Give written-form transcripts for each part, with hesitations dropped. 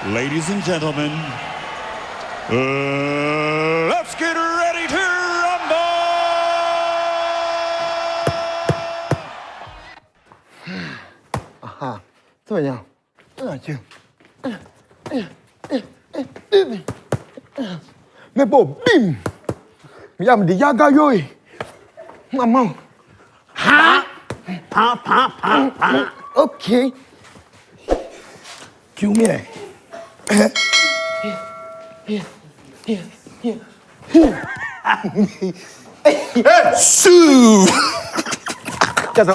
Ladies and gentlemen, let's get ready to rumble! Aha, tu ya. Me bo bim. Yam di yaga yoi. Mama. Ha? Pa. Okay. Kill me. Shoo! Just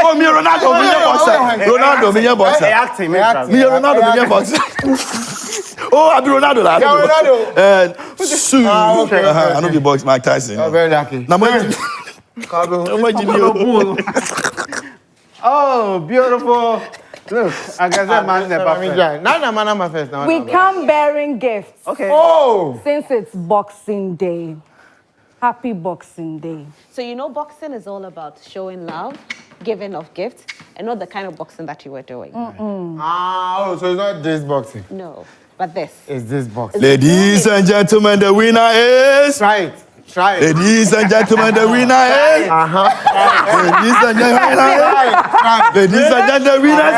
oh, me Ronaldo, me boxer. Acting. Me Ronaldo, me boxer. Oh, I be Ronaldo. And shoo. I know the box, Mike Tyson. Oh, very lucky. Oh, beautiful. Look, I guess that man's perfect. We come bearing gifts. Okay. Oh! Since it's Boxing Day. Happy Boxing Day. So you know boxing is all about showing love, giving of gifts, and not the kind of boxing that you were doing. Oh, so it's not this boxing. No, but this. It's this boxing. Ladies and gentlemen, the winner is... Try it. Ladies and gentlemen, the winner is... Ladies and gentlemen, Ladies and gentlemen, the winner is...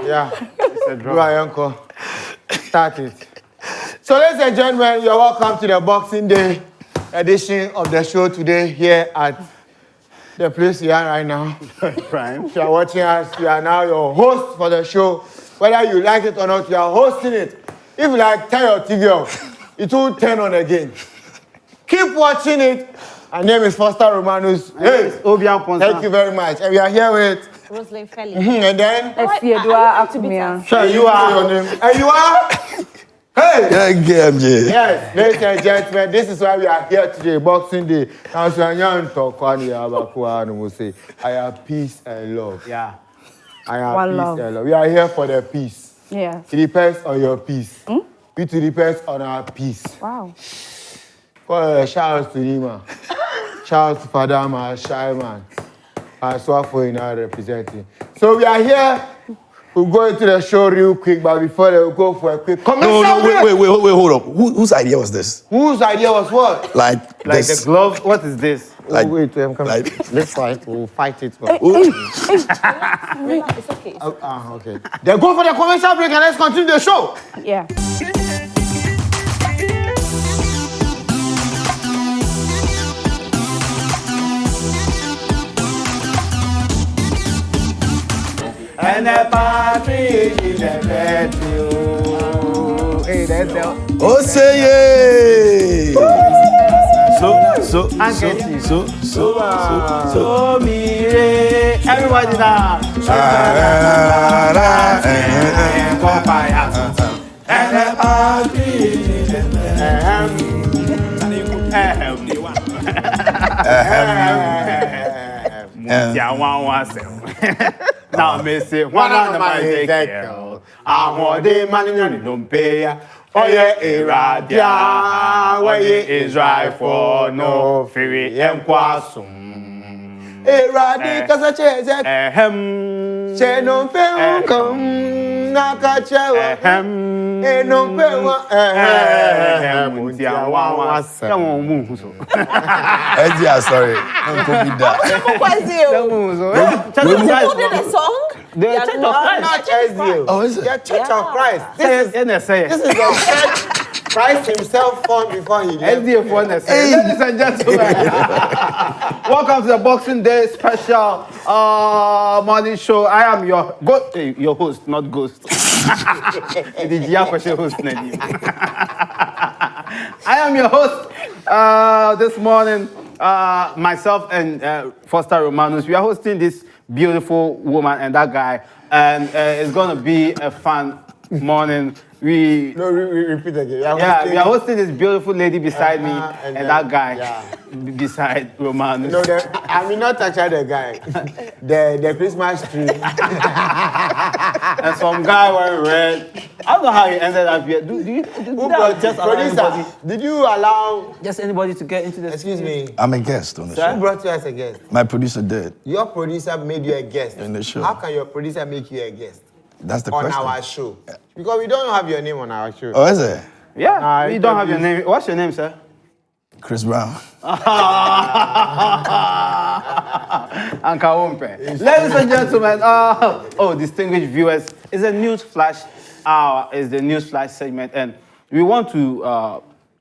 Yeah. It's a draw. Go ahead, uncle. Start it. So, ladies and gentlemen, you're welcome to the Boxing Day edition of the show today here at the place we are right now. Prime. If you are watching us, you are now your host for the show. Whether you like it or not, you are hosting it. If you like, turn your TV off. It will turn on again. Keep watching it. My name is Amponsah and Romanus. Hey, Amponsah. thank you very much. And we are here with... Roslyn Felly. And then... Sure, you are your name. And you are... Hey! Yes, ladies and gentlemen, this is why we are here today, Boxing Day. Now, so I say, I have peace and love. Yeah. I have One peace love. and love. We are here for the peace. Yeah. It depends on your peace. It depends on our peace. Wow. Shout out to Nima. Shout out to Fadama, Shyman. And Swafo in our representing. So we are here. We'll go into the show real quick, but before they go for a quick commercial. Wait, hold up. Whose idea was this? Whose idea was what? Like this. the glove. What is this? Like, wait, I'm coming. like, Let's fight. We'll fight it. It's okay. Okay. Then go for the commercial break and let's continue the show. Yeah. And a partridge in the bedroom. Hey, that's the... oh, say yeah. So, me. Everybody now. And a partridge in the now, Missy, one of my girl. I want the money, don't pay. Oh, yeah, Iradia, where is right for no fairy and quasum. Eradi kasache che non pe come nakachewa non pe wa sorry. The song? The Church of Christ. not SDO. Oh, is it? The Church of Christ. This is This is the church Christ himself formed before he left. SDF one. Ladies and gentlemen, welcome to the Boxing Day special morning show. I am your host, not ghost. I am your host this morning. Myself and Amponsah and Romanus, we are hosting this beautiful woman and that guy, and it's going to be a fun morning. We repeat again. we are hosting this beautiful lady beside me and then, that guy beside Romanus. No, I mean not actually the guy. the Christmas tree. And some guy wearing red. I don't know how he ended up here. Did you allow just anybody to get into this? Excuse me. I'm a guest on the Who show. brought you as a guest? My producer did. Your producer made you a guest. In the show. How can your producer make you a guest? That's the on question. our show. Because we don't have your name on our show. Oh, is it? Yeah, we don't have your name. What's your name, sir? Chris Brown. Ladies and gentlemen, distinguished viewers, it's a news flash hour. It's the news flash segment, and we want to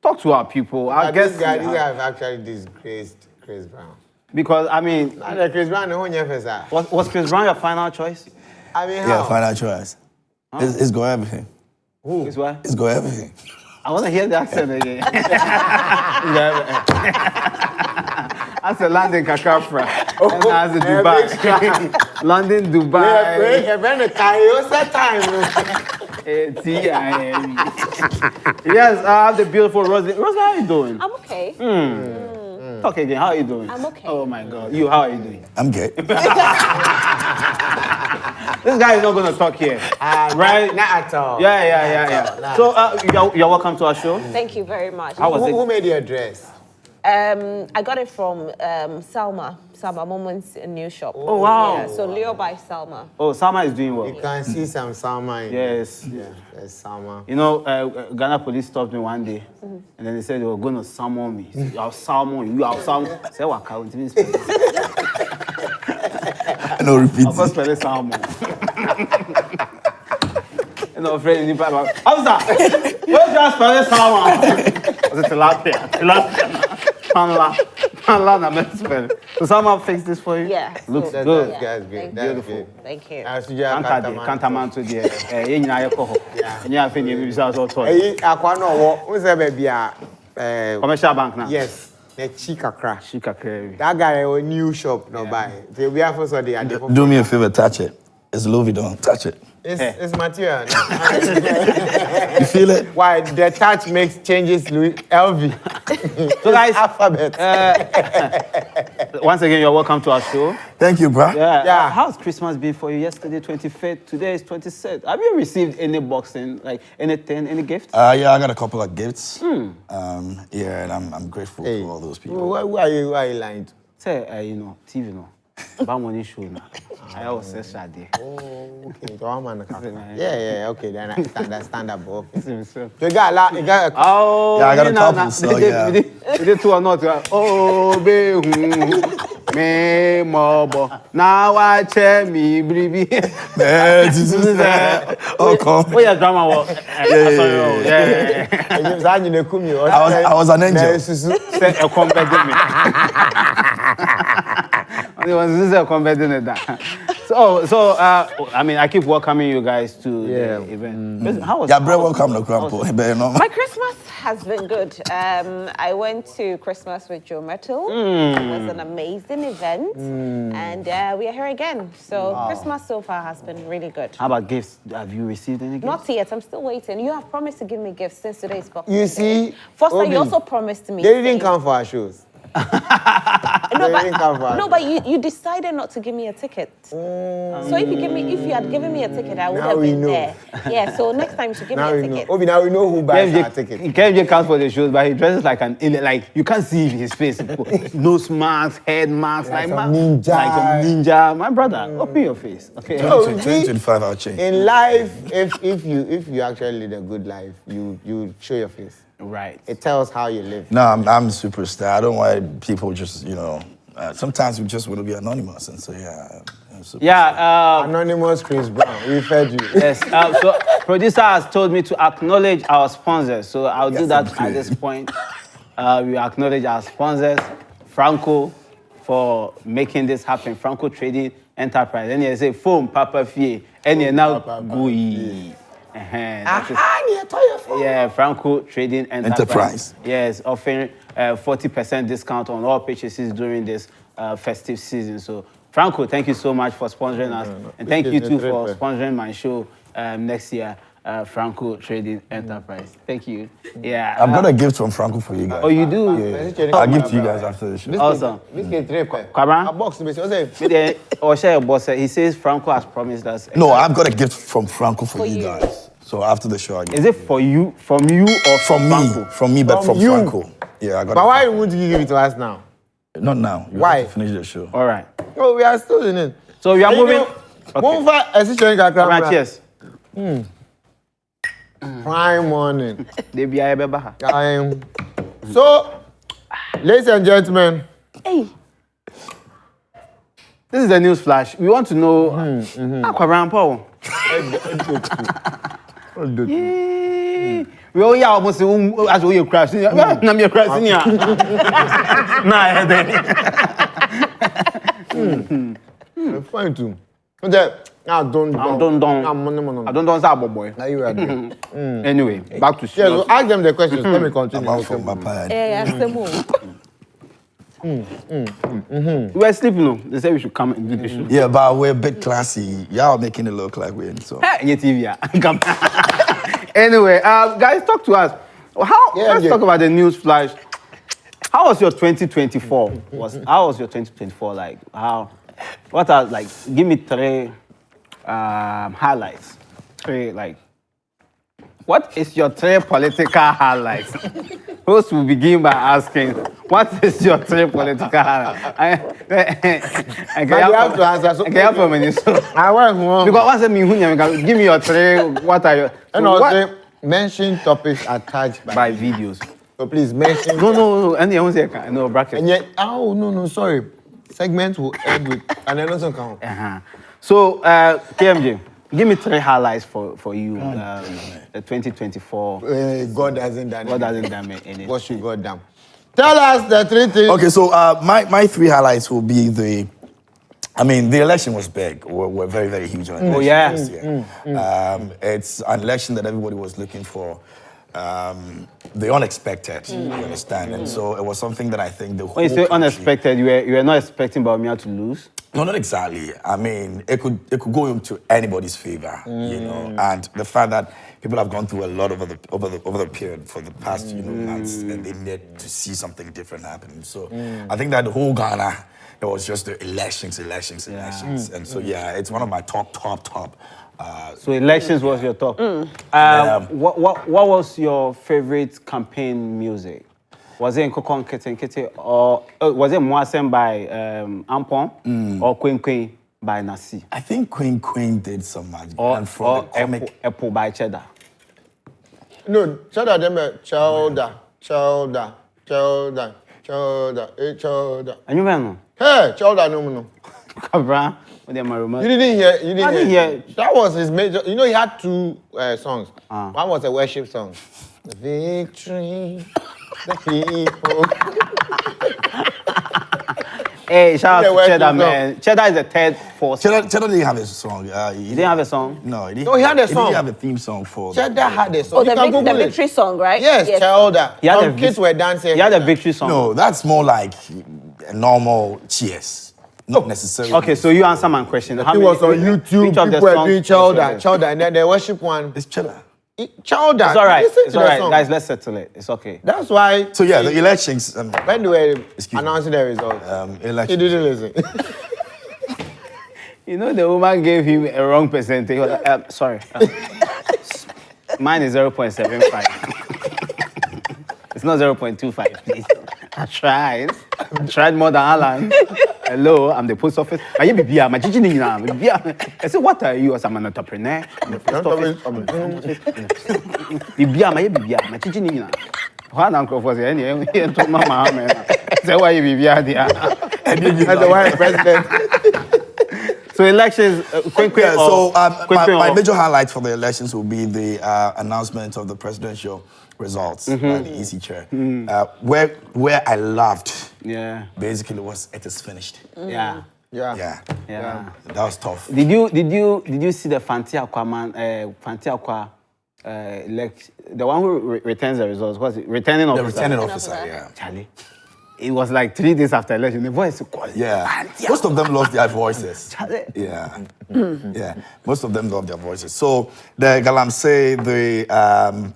talk to our people. Our guests. This guy have actually disgraced Chris Brown. Because I mean, Chris Brown, was Chris Brown your final choice? I mean, how? Yeah, final choice. It's go everything. Who? It's what? It's go everything. I want to hear the accent again. That's a London Kakafra. And that's a Dubai. London, Dubai. Yes, I have the beautiful Rosie. Rosie, how are you doing? I'm okay. Talk again. How are you doing? I'm okay. Oh my God. You, how are you doing? I'm gay. This guy is not going to talk here. Right? Not at all. Yeah. So, you're welcome to our show. Thank you very much. How was it? Who made your dress? I got it from Salma Moment's new shop. Oh, wow. Yeah, so Leo by Salma. Oh, Salma is doing well. You can see some Salma in Yes. there. Yeah, there's Salma. You know, Ghana police stopped me one day, and then they said they were going to salmon me. You have salmon, you have salmon. I said, what can't you spell it? No, repeat. I'll spell it salmon. You know, friend, you know, Hamza, where's your spell it salmon? I said, tilapia. Panla, na spell. So someone fix this for you? Yeah. Looks so, good. That's good. Thank That's you. good. Thank you. Cantamanto there. You know, you go. You have to be so toy. Hey, Aquano, who's that baby? Commercial bank now. Yes. The Chica crash. Chica curry. That guy a new shop no buy. So we have also the Do me a favor, touch it. It's Louis Vuitton. Touch it. It's material. You feel it? Why the touch makes changes LV. So guys, alphabet. Once again, you're welcome to our show. Thank you, bro. Yeah. How's Christmas been for you? Yesterday, 25th. Today is 26th. Have you received any boxing, like anything, any gift? Yeah, I got a couple of gifts. And I'm grateful to all those people. Who are you lying to? Say, TV no. Money show now. I always say Shadi. Oh, okay. Yeah, okay. Then I stand up. Okay. So You got a oh, yeah, I got a couple, so yeah. We did two or not. Oh, be me mobo. Now I check me, baby. Oh, come. Where your drama was? Yeah. I was an angel. Say a combat me. This is a convention that. So I mean, I keep welcoming you guys to the event. How was? Yeah, bro, welcome to Grandpa. My Christmas has been good. I went to Christmas with Joe Metal. It was an amazing event, and we are here again. So Christmas so far has been really good. How about gifts? Have you received any gifts? Not yet. I'm still waiting. You have promised to give me gifts since today's boxing. You see, Foster, Obi, you also promised me. They didn't come for our shows. No, but you decided not to give me a ticket. So if you had given me a ticket, I would have been there. Yeah. So next time you should give me a ticket. Obi, now we know who buys our ticket. He can't get counts for the shows, but he dresses like you can't see his face. Nose mask, head mask, like a ninja. My brother, open your face. Okay. 2025, I'll change. In life, if you actually lead a good life, you show your face. Right. It tells how you live. No, I'm a superstar. I don't want people just, sometimes we just want to be anonymous. And so, yeah. Anonymous Chris Brown, we fed you. Yes. So, producer has told me to acknowledge our sponsors. So, I'll do that at this point. We acknowledge our sponsors, Franco, for making this happen. Franco Trading Enterprise. And you say, Foam, Papa Fie, and you now Gui. Yeah, Franco Trading Enterprise. Yes, offering 40% discount on all purchases during this festive season. So, Franco, thank you so much for sponsoring us. And thank you too for sponsoring my show next year. Franco Trading Enterprise. Thank you. Yeah. I've got a gift from Franco for you guys. Oh, you do? Yeah. I'll give to you guys after the show. Awesome. A box, Or share your boss. He says Franco has promised us. No, I've got a gift from Franco for you guys. So after the show, I give Is it for you, from you, or from Franco? me? From me, but from you. Franco. Yeah, I got. But why wouldn't you give it to us now? Not now. You Why? have to finish the show. All right. Oh, we are still in it. So we are moving. Move for Cheers. Prime morning. They be a baby. So, ladies and gentlemen, Hey. This is a news flash. We want to know. Aquabrand Paul. We all almost as we crash. I'm your crashing. fine too. I don't boy. Now you are doing. Anyway, back to Yeah, so ask them the questions. Let me continue. I'm out from my pad. We were sleeping. No, they said we should come and do the show. Yeah, but we're a bit classy. Y'all making it look like we're in so. Your TV, come. Anyway, guys, talk to us. Let's talk about the news flash. How was your 2024? How was your 2024 like? What are like? Give me three highlights. What is your three political highlights? First, we'll begin by asking, what is your three political highlights? I have to answer. So, I can't for many. I want one. Because once give me your three. What are your? And also mention topics attached by videos. So please mention. No. And you say no bracket. And yet, no, sorry. Segment will end with and then also count. So, KMJ, give me three highlights for you. The 2024. God hasn't done it. God hasn't done anything. What should God done? Tell us the three things. Okay, so my three highlights will be the election was big. We're very, very huge on election. Oh, yeah. This year. It's an election that everybody was looking for. The unexpected, you understand? And so it was something that I think the whole When you say country, unexpected, you were not expecting Bawumia to lose? No, not exactly. I mean, it could go into anybody's favor, you know. And the fact that people have gone through a lot over the period for the past months, and they need to see something different happen. So I think that the whole Ghana, it was just the elections. And so it's one of my top. So elections was your top. What was your favorite campaign music? Was it Nkokon Kete or was it Mwasem by Ampon or Queen by Nasi? I think Queen did some magic. Or comic Apple by Cheddar. No, Cheddar them Chowder. And you know? Hey, Chowder no. Cabra. You didn't hear. I didn't hear. That was his major. You know, he had two songs. One was a worship song. The victory, the people. Hey, shout out to Cheddar, man. Cheddar is the third force. Cheddar didn't have a song. He didn't have a song? No, he didn't. No, he had a song. He didn't have a theme song for. Cheddar had a song. Oh, the victory song, right? Yes, Cheddar. Some kids were dancing. He had a victory song. No, that's more like a normal cheers. Not necessarily. Okay, so you answer my question. It was on YouTube. People were doing Cheddar, and then the worship one. It's Cheddar. Cheddar. It's all right. It's all right, guys. Let's settle it. It's okay. That's why. So yeah, the elections. When they were announcing the results, he didn't listen. You know, the woman gave him a wrong percentage. He was like, sorry. Mine is 0.75. It's not 0.25, please. I tried more than Alan. Hello, I'm the post office. I said, what are you? I'm an entrepreneur. I'm the post office. President. So elections, my major highlights for the elections will be the announcement of the presidential results by the EC chair. Where I loved, basically was it is finished. Yeah. That was tough. Did you see the Fantiakwa man? Fantiakwa, the one who returns the results. What's it? Returning officer. The returning officer, yeah. Charlie. it was like 3 days after election. The voice is quality. Yeah. Most of them lost their voices. Yeah. Yeah. Most of them lost their voices. So the Galamsey, the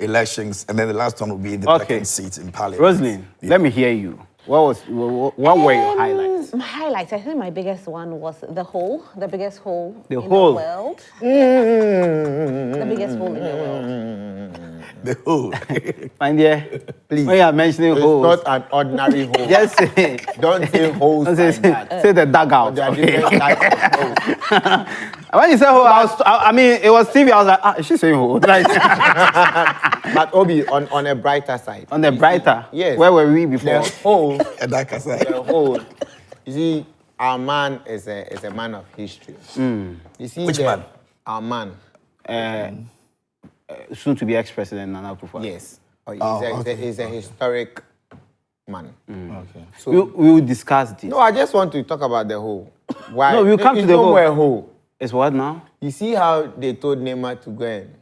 elections, and then the last one will be the second seat in Parliament. Rosalind, let me hear you. What were your highlights? My highlights, I think my biggest one was the biggest hole in the hole. world. The biggest hole in the world. The hole. My dear, Please. when you are mentioning It's holes, not an ordinary hole. just say, Don't say holes don't like say, that. say the dugout. There are different types of holes. When you said hole, I mean, it was TV. I was like, is she saying hole? Like, But Obi, on a brighter side. on the brighter, Yes. where were we before? The hole, And like I said, the hole. You see, our man is a man of history. You see, Which man? Our man. Soon to be ex-president Nana Akufo-Addo. Yes. okay. He's a historic man. okay. So, We will discuss this. no, I just want to talk about the hole. Why? No, we'll come to It's the no hole. more a hole. It's what now? You see how they told Neymar to go and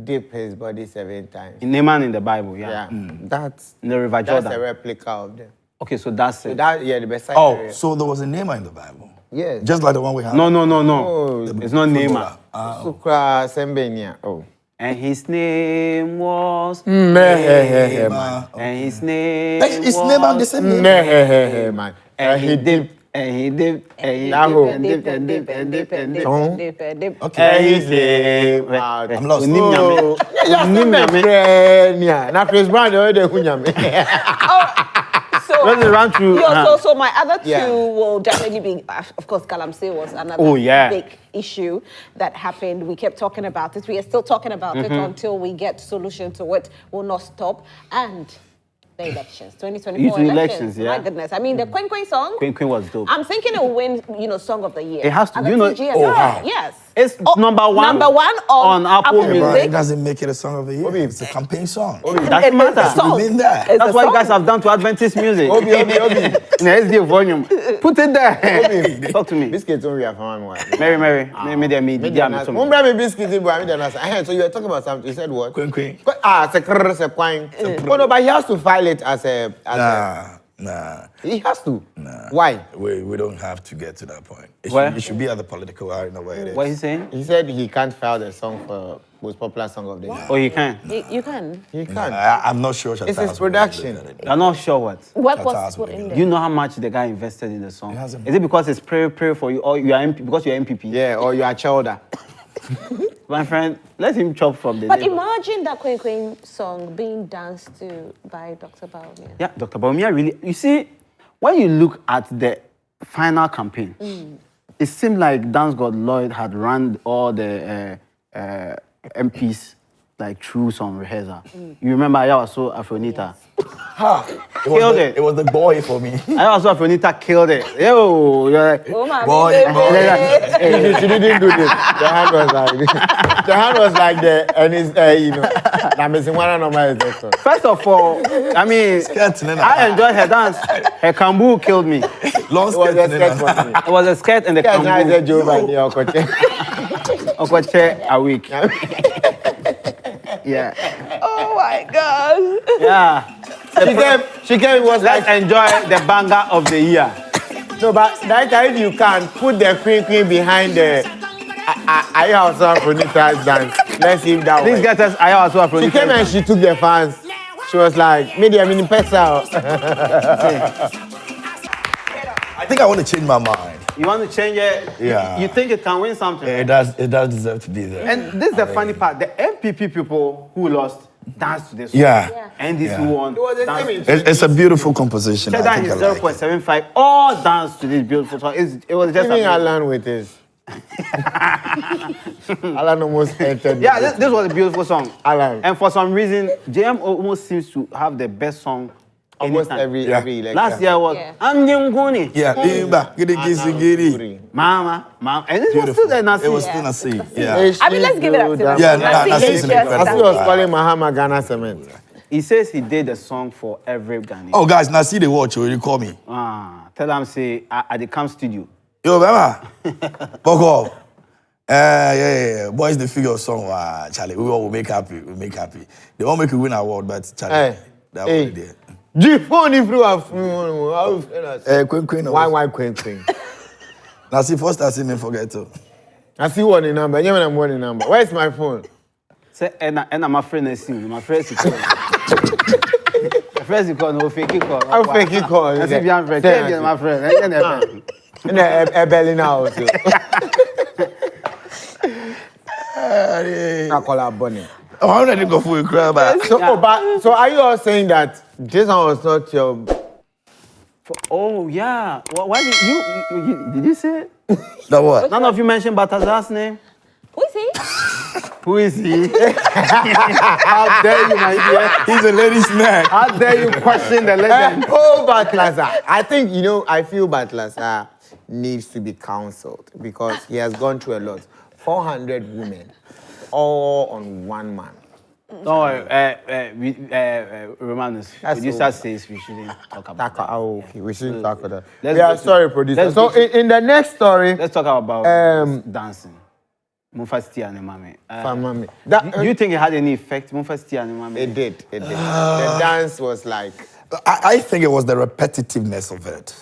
dip his body 7 times? Naaman in the Bible, yeah. Yeah. That's In the River that's Jordan. a replica of them. Okay, so that's So it. the best side Oh, area. so there was a name in the Bible. Yes. Just like the one we have. No. Oh, It's not Naaman. Sukra Sembenia. Oh. And his name was... Man. And his name It's was... never the same name. Man. And he dipped, and he dipped, and he That dipped, hole. and dipped, and dipped, and dipped, and dipped. Okay. And his name out. I'm lost. Onim nyame. Onim nyame. Now Chris Brown the other Hunyame. So, Let's run through. so my other two Yeah. will definitely be, of course, Galamsey was another Oh, yeah. big issue that happened. We kept talking about it. We are still talking about it until we get solution to it. Will not stop. And the elections, 2024 Elections, elections. yeah. My goodness. I mean, the Queen Queen song. Queen was dope. I'm thinking it will win, Song of the Year. It has to. And Do the you know- TGS. Oh, wow. Yes. It's number one. Number one on Apple Yeah, but Music. it doesn't make it a song of the year. It's a campaign song. That's It's a matter. song. Remain there. It's That's a what you song. guys have done to Adventist music. Obi. In the SD volume. Put it there. Talk to me. Biscuits only have one. Mary. Remember biscuits, boy. So you were talking about something. You said what? Queen. It's a crrr, it's a quine. Oh no, but he has to file it as a. Nah. He has to. Why? We don't have to get to that point. Where? It should be at the political arena where it is. What is he saying? He said he can't file the song for most popular song of the year. Oh, he can. You can. He can't. I'm not sure. It's his Shattaz will production. look at it. You're not sure what. What Shattaz was will put in look there? Do you know how much the guy invested in the song? He hasn't. Is it because it's prayer for you, or you are because you're MPP? Yeah, or you are chowder. My friend, let him chop from the But neighbor. imagine that Queen Queen song being danced to by Dr. Baumia. Yeah, Dr. Baumia really. You see, when you look at the final campaign, it seemed like Dance God Lloyd had run all the MPs like through some rehearsal. You remember Ayawaso Afronita? Killed it. It was the boy for me. Ayawaso Afronita killed it. Yo, you're like, Oh my Boy, baby. She didn't do this. The hand was like this. The hand was like that, and it's I'm missing one of my executive. first of all, I mean, I enjoyed her dance. Her kambu killed me. Long It was a skirt. sketch for me. It was a skirt and the Yes, I said kambu. Joe by the Okoche. Okoche a week. Yeah. Oh my God. Yeah. She came, was Let's like, enjoy the banger of the year. no, but that time you can put the queen behind the I also for Nita's dance. Let's see if that Please way. get us Ayawaso Afronita. She came and she took the fans. She was like, media mini pesa. I think I want to change my mind. You want to change it? Yeah. You think it can win something? It does deserve to be there. And this is the funny part. The MPP people who lost danced to this song. Yeah. And this Yeah. who won. It was the danced. same. It's a beautiful composition. Cheddar I think is I like it. 0.75. All danced to this beautiful song. It was just Even amazing. Alan with this. Alan almost entered. Yeah, this was a beautiful song. Alan. And for some reason, JM almost seems to have the best song Almost anytime. every election. Last year was Yeah. Amnyunguni. Yeah. Giddy. Mama. And this was still the Nasi. It was still Nasi. Yeah. I mean, let's give it up to them. Yeah, Nasi Nasi is is an just incredible He was calling Mahama Ghana Cement. He says he did the song for every Ghanaian. Oh, guys, now see the watch. You call me. Tell them, say, at the camp studio. Yo, Bama. Fuck off. Yeah. Boys, the figure song, Charlie. We all will make happy. We make happy. They won't make you win award, but Charlie, that Hey, one there. phone if you have Queen. why queen. Now see first I see me forget to. I see one number. You know one number. Where's my phone? Say, and my friend is singing. My friend is calling. My friend is calling. No fake call. I'll fake it call. I see my friend. Tell my friend. In a belly now. I call her Bonnie. Oh, I'm ready to go for a crab. So are you all saying that this one was not your... Oh, yeah. Why did you did you say it? The what? None of you mentioned Balthazar's name. Who is he? Who is he? How dare you, my dear? He's a lady's man. How dare you question the legend? Balthazar. I think, I feel Balthazar needs to be counseled because he has gone through a lot. 400 women, all on one man. Don't worry, Romanus, producer says we shouldn't talk about that. Okay, we shouldn't talk about that. Sorry, producer. So in the next story... Let's talk about dancing. Mufasti and Mami. Do you think it had any effect, Mufasti and Mami? It did. The dance was like... I think it was the repetitiveness of it.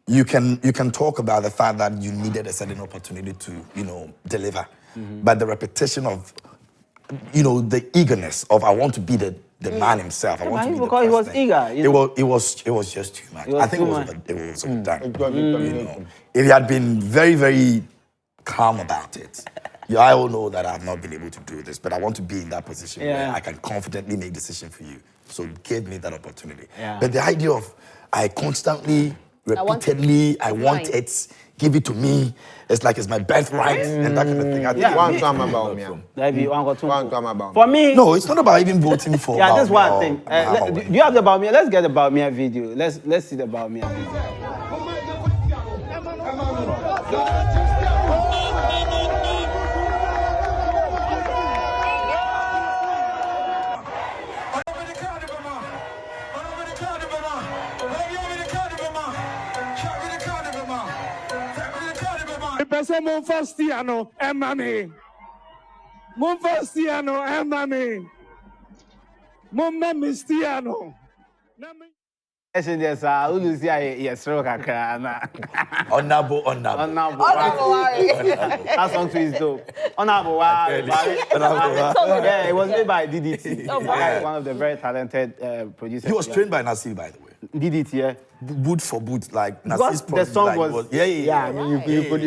You can talk about the fact that you needed a certain opportunity to, deliver. But the repetition of, the eagerness of I want to be the man himself. I want to be the because he was eager. It was just too much. I think it was overdone. If he had been very, very calm about it, I all know that I've not been able to do this, but I want to be in that position where I can confidently make decisions for you. So give me that opportunity. But the idea of I constantly, repeatedly, I want it, give it to me. It's like it's my birthright and that kind of thing. I think one time about me. For me, no, it's not about even voting for. Yeah, that's one thing. Do you have the Baumia? Let's get the Baumia video. Let's see the Baumia video. Monfastiano, Mami. Monfastiano, Mami. Monmemistiano. Yes, yes, Honorable. That song too is dope. Honorable. Yeah, it was made by DDT. One of the very talented producers. He was trained by Nasir, by the way. DDT, yeah. Boot for boot, like Nasir's the song was yeah. I mean, you could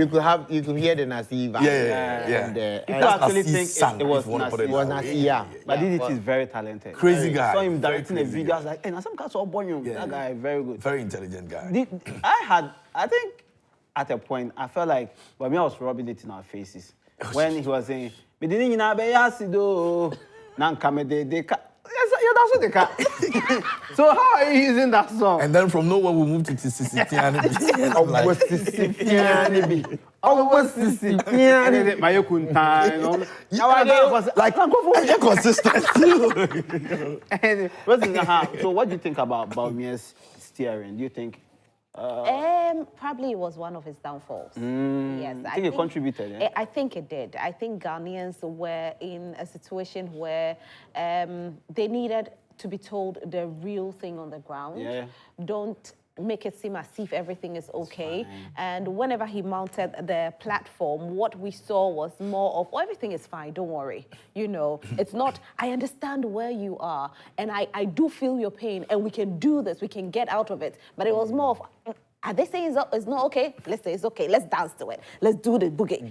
hear the Nasir vibe. Yeah. People actually think it was Nasir. It was Nasir, yeah. But DDT is very talented. Crazy guy. I saw him directing a video. I was like, hey, some cats all born you. That guy, very good. Very intelligent guy. I think at a point I felt like, I was rubbing it in our faces when he was saying, "Me didn't you know be yasido, nankame de." Yes, that's what they got. So how are you using that song? And then from nowhere we moved to Sicilian. Like consistent. So what do you think about Baumia's steering? Do you think? Probably it was one of his downfalls. Yes, I think it contributed. Yeah? I think it did. I think Ghanaians were in a situation where they needed to be told the real thing on the ground. Yeah. Don't make it seem as if everything is okay. And whenever he mounted the platform, what we saw was more of, oh, everything is fine, don't worry. It's not, I understand where you are, and I do feel your pain, and we can do this, we can get out of it. But it was more of, are they saying it's not okay? Let's say it's okay, let's dance to it. Let's do the boogie,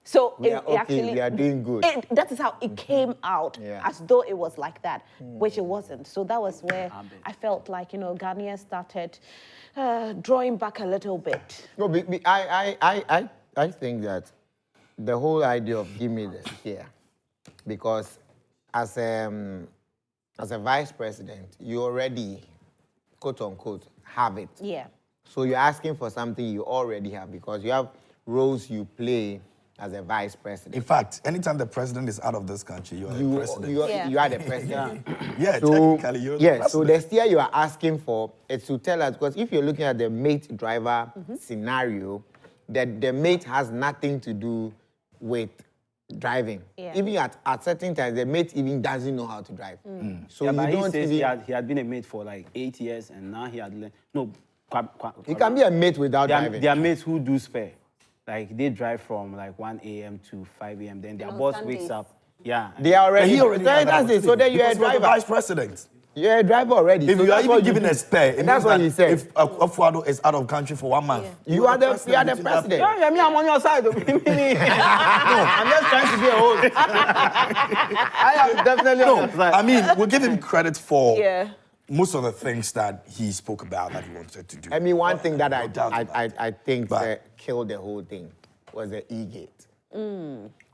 So we are doing good. That is how it came out, as though it was like that, which it wasn't. So that was where I felt like, Ghanaians started drawing back a little bit. No, I think that the whole idea of give me this here, because as a vice president, you already, quote unquote, have it. Yeah. So you're asking for something you already have because you have roles you play as a vice president. In fact, anytime the president is out of this country, you are the president. You are the president. Technically, you're the president. So the steer you are asking for is to tell us, because if you're looking at the mate driver scenario, that the mate has nothing to do with driving. Yeah. Even at certain times, the mate even doesn't know how to drive. So Yeah, you but don't he says even... he had been a mate for like 8 years, and now he had learned. No, You can be a mate without driving. There are mates who do spare. Like they drive from like 1 a.m. to 5 a.m. Then their On boss Sundays. wakes up. Yeah. They are already... He already had That's it. So then you're a because he was the driver. vice president. You're a driver already. If so you are that's what even given do. a spare, And that's what he said. If Afuado is out of country for 1 month, You are the president. Yeah, me, I'm on your side. No, I'm just trying to be a host. I am definitely on your side. I mean, we'll give him credit for Yeah. most of the things that he spoke about that he wanted to do. I mean, one thing that doubt about I think But- killed the whole thing was the e-gate.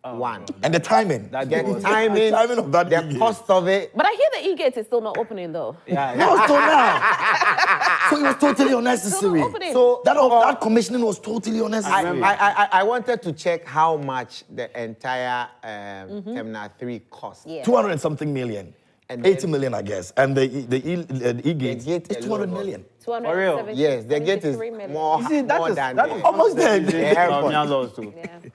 One. And the timing. The was- timing, timing of that the e-gate. cost of it. But I hear the e-gate is still not opening though. Yeah, That was so it was totally unnecessary. Still not opening. So That commissioning was totally unnecessary. I wanted to check how much the entire Terminal 3 cost. Yeah. 200 and something million. And 80 then- million, I guess. And the e-gate gate is 200 alone. million. 270, Yes, the gate is 73 million. more, You see, that more is than that the- is Almost there. the airport. Bamian laws too.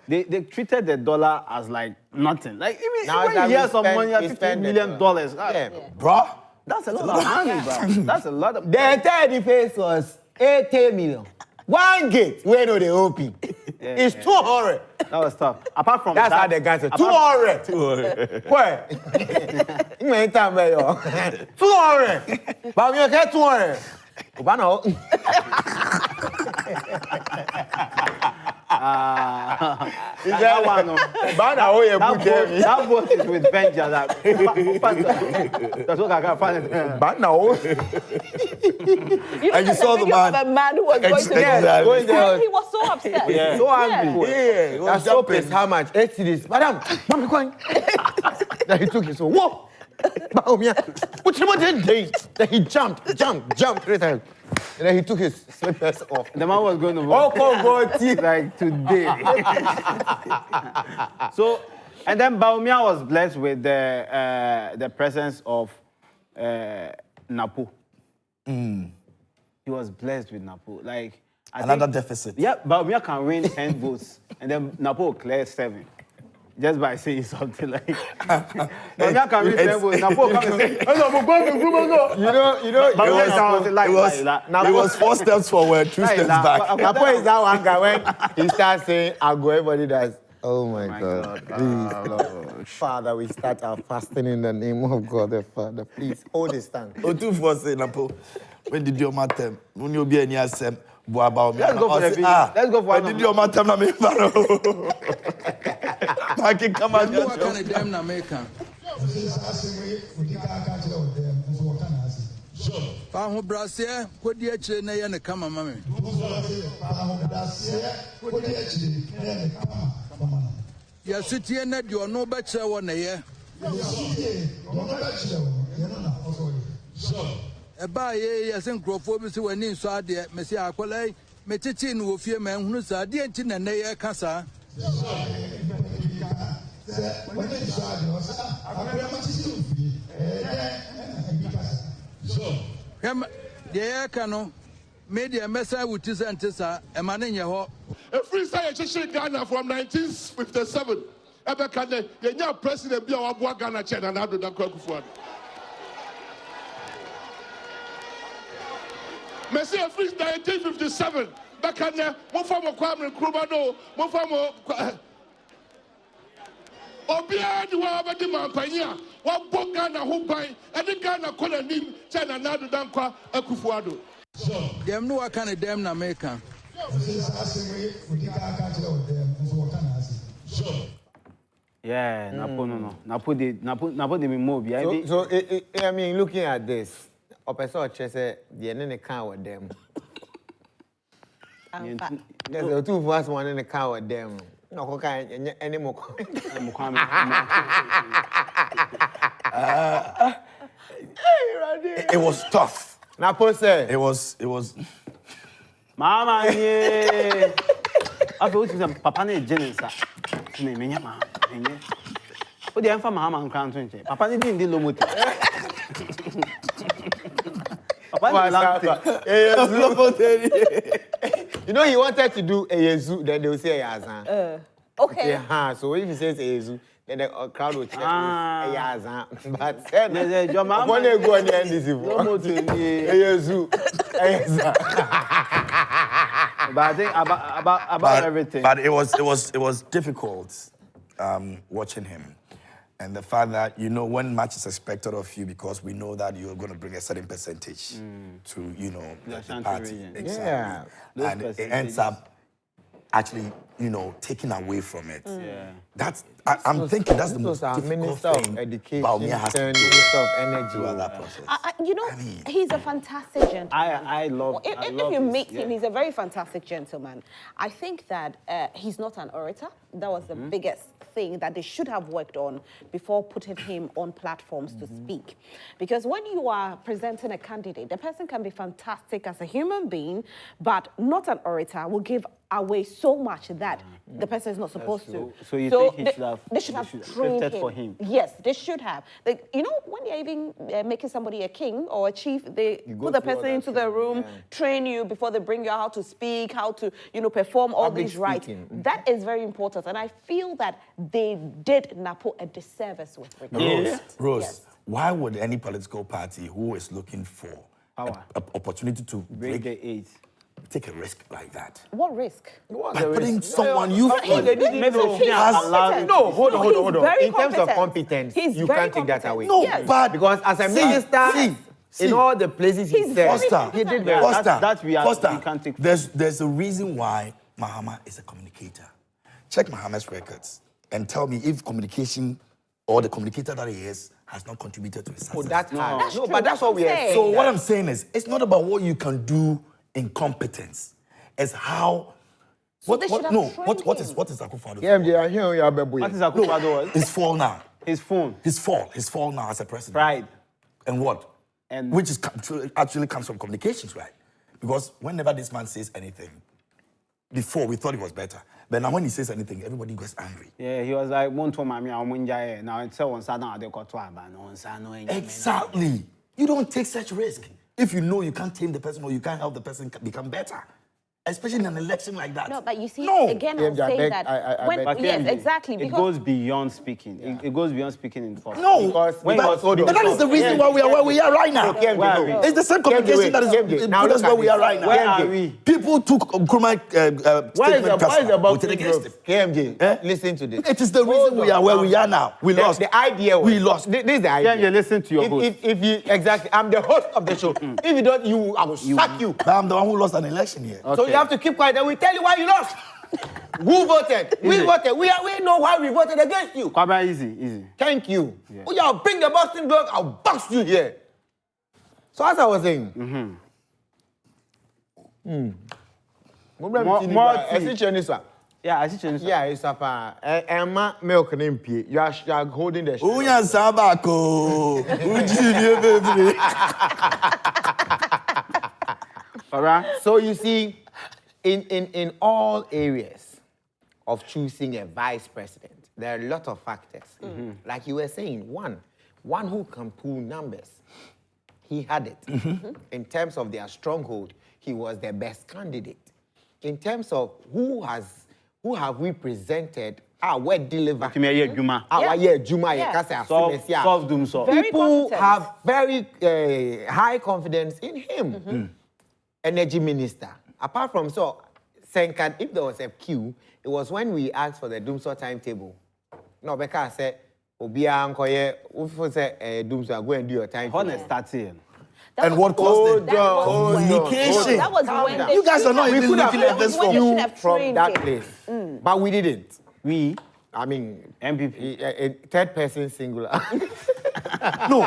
Yeah. They treated the dollar as like nothing. Like even Now when that you we hear some spend- money, we $15 spend the million, dollar. ah, Yeah. Bruh. that's a lot of money, bro. That's a lot of. The entire defense was 80 million. One gate, where no they open. It's 200. That was tough. Apart from That's that, how the guys say, apart- 200. Where? You ain't time where you 200. But we get 200. Obano. that one, no. Bana, oh, you put them. That vote is with vengeance. That's what I can find. Bana, oh. You know, And you there's a saw the video man. of a man who was going to Exactly. Going there. And he was so upset. Yeah. So angry. Yeah, he was That soap jumping. is how much? 8 cedis. Madam, mommy coin. Then he took it. So, whoa. What you want to do? Then he jumped 3 times. And then he took his slippers off. The man was going to Oh, vote go like today. So, and then Baumia was blessed with the presence of Napo. He was blessed with Napo. Like I Another think, deficit. Yeah, Baumia can win 10 votes, and then Napo clears 7. Just by saying something like, Baumia can win 10 votes, Napo can say, You know, Baumia It was 4 steps forward, 2 steps back. Napo is that one guy when he starts saying, I'll go, everybody does. Oh my God. Please, Lord. Father, we start our fasting in the name of God the Father. Please hold his stand. Otu for say Napo. When did your matem? When you be any asem? Let's go for the video. Let's go for when did your matem na me faro? I can come out. What kind of damn American? Paho Brasia, what the H and A come, mammy. Your city and that you are no better one a year. A by yes, and Crawford, when in Sadia, Messia Aquale, Metitin will fear men who's a dear tin and a casa. The air cano made a message with his antissa, a man in your home. A freestyle Chichi Ghana from 1957. Ebekane, the new president be our Ghana China and Abdul Dakwakufwan. Messi a freestyle 1957. Bekane, one form of Kwame Nkrumah, one form of Obia, the one of the Mampania, one book Ghana who buy, and the Ghana colony, China and Abdul Dakwakufwan. Them no kind of damn American. Yeah, Napo, no. Napo did me more. So, I mean, looking at this, Opesa Chese, the end in the car with them. There's the 2 of us, one in the car with them. No, okay, any more. It was tough. Napo said, It was. Mama, yeah. I feel like Papa is jealous. What do you have for Mahama and Crown 20? Papa didn't do low. You know, he wanted to do a Yezu, then they will say Yazan. Okay. Yeah, so if he says Ezu, then the crowd will cheer. Yeah, but when they go on the end, this is Ezu. But I think about everything. But it was difficult watching him. And the fact that, you know, when much is expected of you because we know that you're going to bring a certain percentage to, you know, the party. Region. Exactly. Yeah. And it ends up actually, you know, taking away from it. Yeah. That's, I'm thinking that's the most difficult Minister thing of Education, about me has to do Minister of Energy. throughout that process. You know, he's a fantastic gentleman. I love. If you meet him, he's a very fantastic gentleman. I think that he's not an orator. That was the biggest thing that they should have worked on before putting him on platforms to speak. Because when you are presenting a candidate, the person can be fantastic as a human being, but not an orator will give away so much that the person is not supposed to. So you think they should have trained him. for him? Yes, they should have. Like, you know, when they're even making somebody a king or a chief, they put the person into the room, train you before they bring you out how to speak, how to, you know, perform all these rights. That is very important. And I feel that they did Napo a disservice with regard. Rose, why would any political party who is looking for an opportunity to break the eight take a risk like that? What risk? By putting someone you feel No, hold on. Very In terms of competent. competence, He's you very can't take that competent. away. No, Yes. but Because as a minister, in all the places he He's said, very Foster, he did Yeah, well. that we can't take. There's a reason why Mahama is a communicator. Check Mahama's records and tell me if communication or the communicator that he is has not contributed to his success. Oh, that's hard. That's No, true. but that's what we are saying. So what I'm saying is, it's not about what you can do in competence. It's how. they should have trained What him. is Akufo-Addo? KMJ, I hear you, What is Akufo-Addo? His fall now. His phone. His fall now as a president. Pride. And what? And Which is actually comes from communications, right? Because whenever this man says anything, before we thought it was better, but now when he says anything, everybody gets angry. Yeah, he was like, "Won't tell mommy I'm enjoy." Now it's so on Saturday they got to no. Exactly. You don't take such risk if you know you can't tame the person or you can't help the person become better. Especially in an election like that. No, but you see, No. again, I'm Yeah, I saying beg- that. I when, beg- yes, exactly. It Because goes beyond speaking. It goes beyond speaking in form. No, Because but, because- hold on. but that is the reason why we are where we are right now. KMJ, Where are no. we? It's the same communication that is Now put us look where at we are this. right now. Where are we? People took Nkrumah Why is statement the personal. We boxing take group? against him. KMJ, listen to this. It is the reason we are where we are now. We lost. The idea was, We lost. This is the idea. KMJ, listen to your host. If you exactly, I'm the host of the show. If you don't, I will sack you. But I'm the one who lost an election here. So you have to keep quiet and we tell you why you lost. Who voted? We voted. We know why we voted against you. Kwaba, easy. Thank you. Oh, yeah, I'll bring the boxing glove, I'll box you here. So as I was saying, Yeah, I see change. yeah, it's a Emma milk name. You are holding the Unya Sabako. Uji baby. All right. So you see, in all areas of choosing a vice president, there are a lot of factors. Like you were saying, one who can pull numbers. He had it. In terms of their stronghold, he was the best candidate. In terms of who have we presented, we deliver. Solve them so. Very People competent. have very high confidence in him. Energy minister. Apart from so, Senkan, if there was a queue, it was when we asked for the Doomsor timetable. No, because I said, Obia Ankoye, Ufo said, Doomsor, go and do your timetable. Honest starting. And what caused it? Communication. That was when they You guys are not should even have- looking at this when they from should have from trained that him. place. But we didn't. We I mean, MPP. a third person singular. No,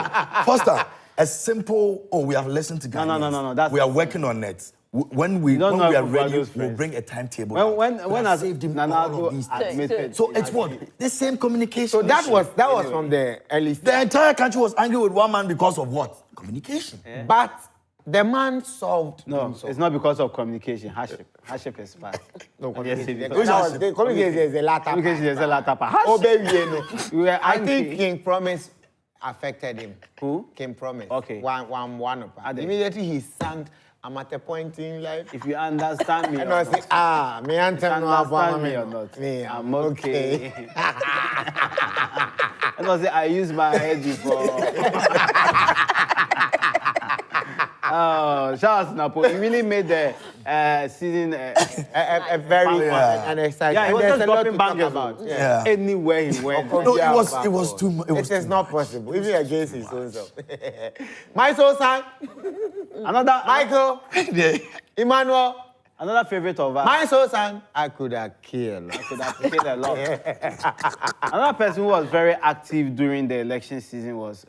Foster, a simple, we have listened to Ghanaians. No, that's we are not working on it. When we don't know are about ready, those we'll friends. bring a timetable. When I I saved him Nana all of these things. admitted. So it's what? The same communication. So that issue. was from the early stage. The entire country was angry with one man because of what? Communication. But the man solved. No, Doomsor. it's not because of communication. Hardship is fast. No, Yes, communication. because- Communication is a latter. Communication is a latter part. Oh, baby, you know. We were I angry. think King Promise affected him. Who? King Promise. Okay. One. Ade. Immediately he sang I'm at a point in life. If you understand me, And I say, me answer no understand me or not, Me, I'm okay. And I say, I use my head before. Oh, shout out to Napo. He really made the season a very and exciting. Yeah, he was there's just a lot dropping to talk bangers about. Yeah. Anywhere he went. No, it was too much. It is not possible. Even against his own self. My soul son. Another Michael. Emmanuel. Another favorite of us. My soul son. I could have killed. I could have killed a lot. Another person who was very active during the election season was,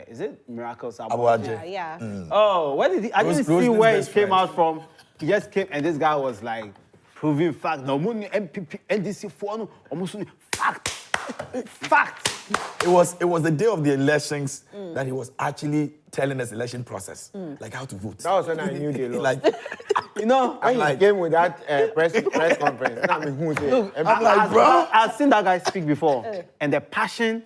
is it Miracles Abuaje. Yeah. Oh, where did he? I didn't see where he came out from. He just came, and this guy was like proving fact. No money, MPP, NDC for almost fact. Fact. It was the day of the elections that he was actually telling us election process, like how to vote. That was when I knew the law. Like, You know, when he came with that press conference, I mean, who said? look, I'm like, bro. I've seen that guy speak before, and the passion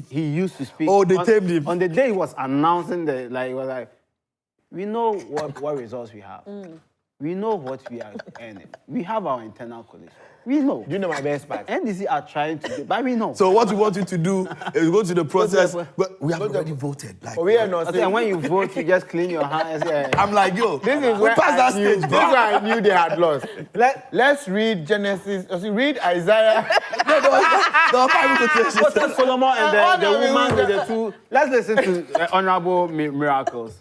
he used to speak. Oh, they tamed him. On the day he was announcing he was like, we know what results we have. We know what we are earning. We have our internal coalition. We know. Do you know my best part? NDC are trying to do, but we know. So what we want you to do is go to the process, but we have already voted. Like, We are not And when you vote, you just clean your hands. I'm like, yo, This is we where passed that I knew, stage, this is bro. where I knew they had lost. Let's read Genesis. Read Isaiah. No, there was Bible quotations. What's that Solomon and the Honorable woman with the two? Let's listen to Honorable Miracles.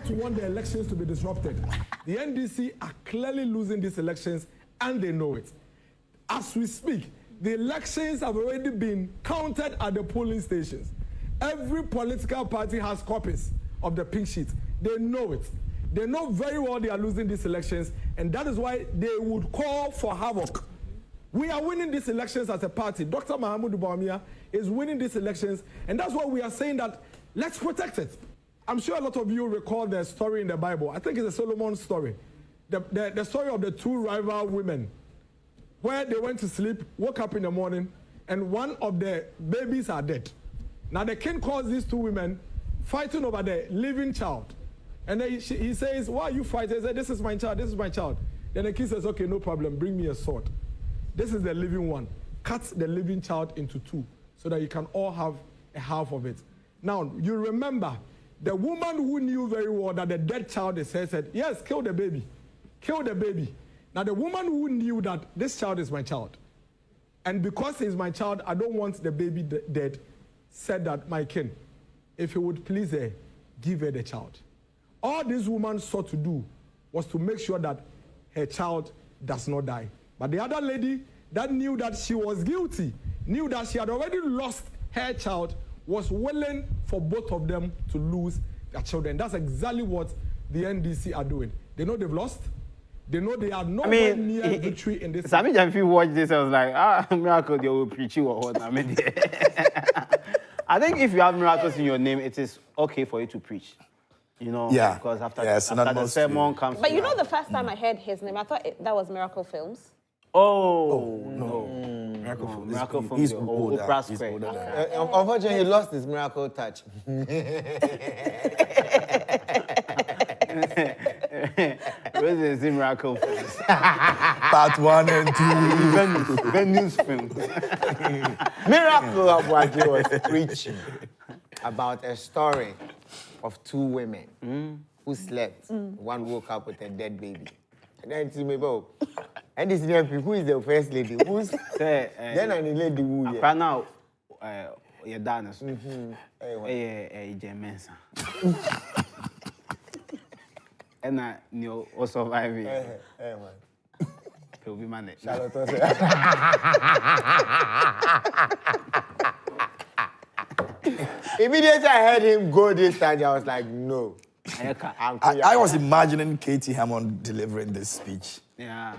To want the elections to be disrupted. The NDC are clearly losing these elections and they know it. As we speak, the elections have already been counted at the polling stations. Every political party has copies of the pink sheet. They know it. They know very well they are losing these elections, and that is why they would call for havoc. We are winning these elections as a party. Dr. Mahama Bawumia is winning these elections, and that's why we are saying that let's protect it. I'm sure a lot of you recall the story in the Bible. I think it's a Solomon story. The story of the two rival women, where they went to sleep, woke up in the morning, and one of the babies are dead. Now the king calls these two women fighting over the living child. And then he says, why are you fighting? He said, this is my child, this is my child. Then the king says, okay, no problem, bring me a sword. This is the living one. Cut the living child into two so that you can all have a half of it. Now, you remember, the woman who knew very well that the dead child is her said, yes, kill the baby. Kill the baby. Now, the woman who knew that this child is my child, and because he's my child, I don't want the baby dead, said that, my king, if he would please her, give her the child. All this woman sought to do was to make sure that her child does not die. But the other lady that knew that she was guilty, knew that she had already lost her child, was willing for both of them to lose their children. That's exactly what the NDC are doing. They know they've lost. They know they are nowhere near victory in this. I mean, if you watch this, I was like, Miracle, they will preach you or what? I mean, I think if you have miracles in your name, it is okay for you to preach. You know, because after the sermon comes. But you know, the first time I heard his name, I thought that was Miracle Films. No. Miracle Films. He's older. Unfortunately, he lost his miracle touch. Where is the Miracle Films? Part 1 and 2. Venus Films. Miracle Abuaje was preaching about a story of two women who slept. One woke up with a dead baby. And then to me, and this who is the first lady? Who's then and the lady who right now, you're done. Mensa. And I knew also surviving. He'll be managed. Immediately I heard him go this time, I was like, no. I was imagining Katie Hammond delivering this speech. Yeah.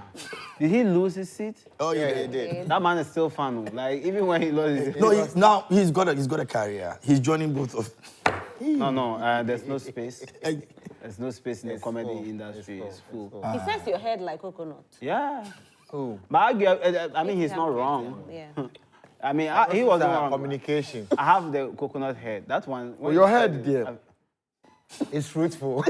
Did he lose his seat? Oh yeah, he did. That man is still fun. Like even when he lost his seat. No, he's got a career. He's joining both of. No, there's no space. There's no space in the comedy industry. It's full. He says your head like coconut. Yeah. Who? But I mean, he's not wrong. Yeah. I mean, he wasn't wrong. Communication. I have the coconut head. That one. Your head, dear. is fruitful.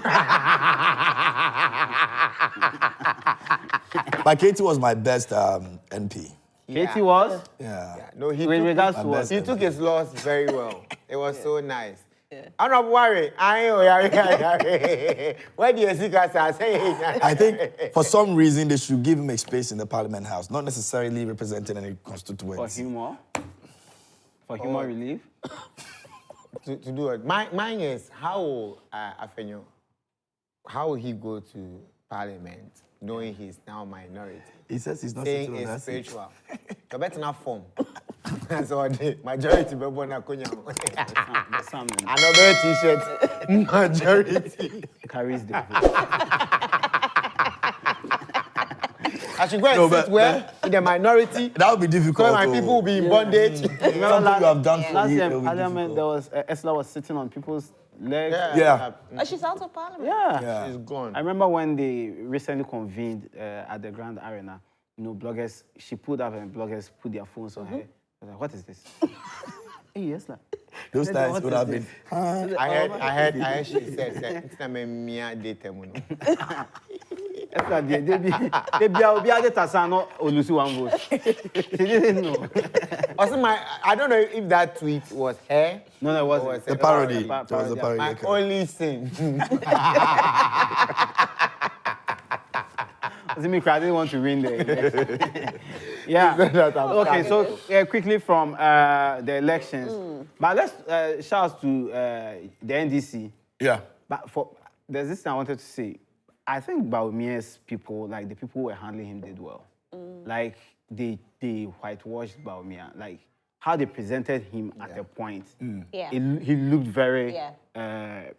But Katie was my best NP. Katie was? Yeah. No, he With took, regards to what? he took his loss very well. It was so nice. I'm not worried. Where do you see guys say? I think for some reason they should give him a space in the Parliament House, not necessarily representing any For constituency. humor? For humor relief? to do it. Mine is how Afenyo, how will he go to Parliament knowing he's now minority? He says he's not Saying sitting on it's that seat. spiritual. You better not form. That's all the majority be born na kunya. Another t-shirt. Majority. Carries the I should go and sit where in the minority. That would be difficult. So my people will be in bondage. Something you have done for last me, year it will in be Parliament, difficult. there was Esla was sitting on people's legs. Yeah. Oh, she's out of Parliament. Yeah. She's gone. I remember when they recently convened at the Grand Arena, you know, bloggers, she pulled up and bloggers put their phones on her. I was like, what is this? Hey, Esla. Those What times is would have this? been. I heard she said, it's not me mia date muno. Esla, they be able to say no olusi one vote. She didn't know. Also, I don't know if that tweet was her. No, it wasn't. Or was The it- parody. It Parody. was the parody. My okay. only sin. I didn't want to win there. Yeah. Okay, so quickly from the elections. But let's shout out to the NDC. Yeah. But there's this thing I wanted to say. I think Baumia's people, like the people who were handling him, did well. Like they whitewashed Baumia. Like how they presented him at a point. Yeah. He looked very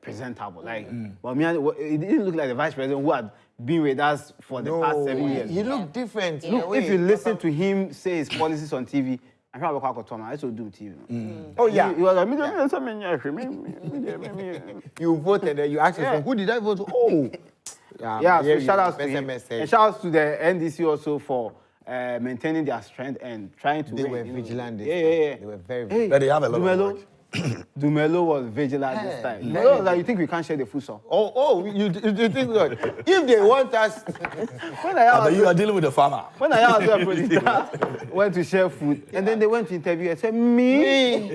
presentable. Like Baumia, it didn't look like the vice president who had been with us for the past 7 years. He looked different. in a Look, way. if you listen to him say his policies on TV, I can't talk about I also do TV. Oh, yeah. He was like, You voted and you asked yourself, who did I vote for? Oh. yeah, so shout out to him. message. And shout out to the NDC also for maintaining their strength and trying to They win, were you know. vigilant this Yeah. time. They were very Hey, But they have a lot of Dumelo, work. Dumelo was vigilant this time. Dumelo was like, you think we can't share the food song? you think what? If they want us, When I But you are dealing with the farmer. When I asked the producer, went to share food, and then they went to interview and said, me?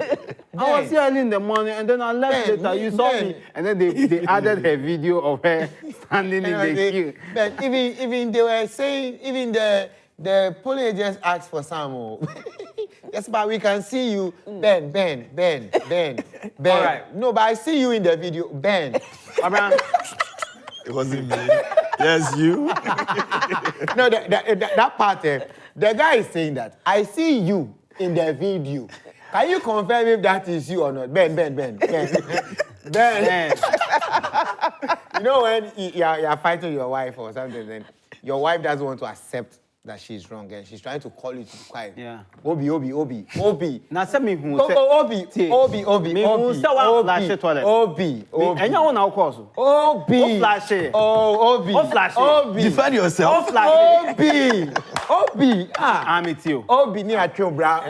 I was here early in the morning, and then I left later, you saw me. And then they added a video of her standing in the queue. But even they were saying, even the polling agents asked for some. Yes, but we can see you, Ben. All right. No, but I see you in the video, Ben. Abraham, It wasn't me. Yes, you. No, that part, the guy is saying that. I see you in the video. Can you confirm if that is you or not? Ben. Ben. You know when you're fighting your wife or something, then your wife doesn't want to accept that she's wrong and she's trying to call you to be quiet. Yeah. Obi. now send me who Obi. Me who say one flash it toilet. Obi. And you want to call Obi. Oh, flash it. Oh, Obi. Oh, flash it. Obi. Defend yourself. Oh, flash it. Obi. I'm with you. Obi ni atwe bra.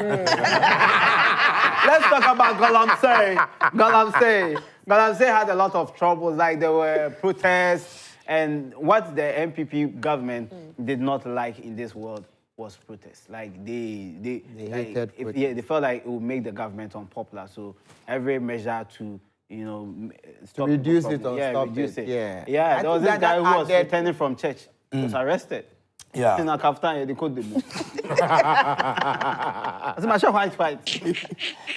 Let's talk about Galamsey. Galamsey had a lot of troubles, like there were protests, and what the MPP government did not like in this world was protests. Like they hated like, they felt like it would make the government unpopular. So every measure to stop reduce people it or from- stop reduce it. it. Yeah. I There was think this guy who was added- returning from church. He was arrested. Yeah. In a kaftan, they called them. I said, my white fight.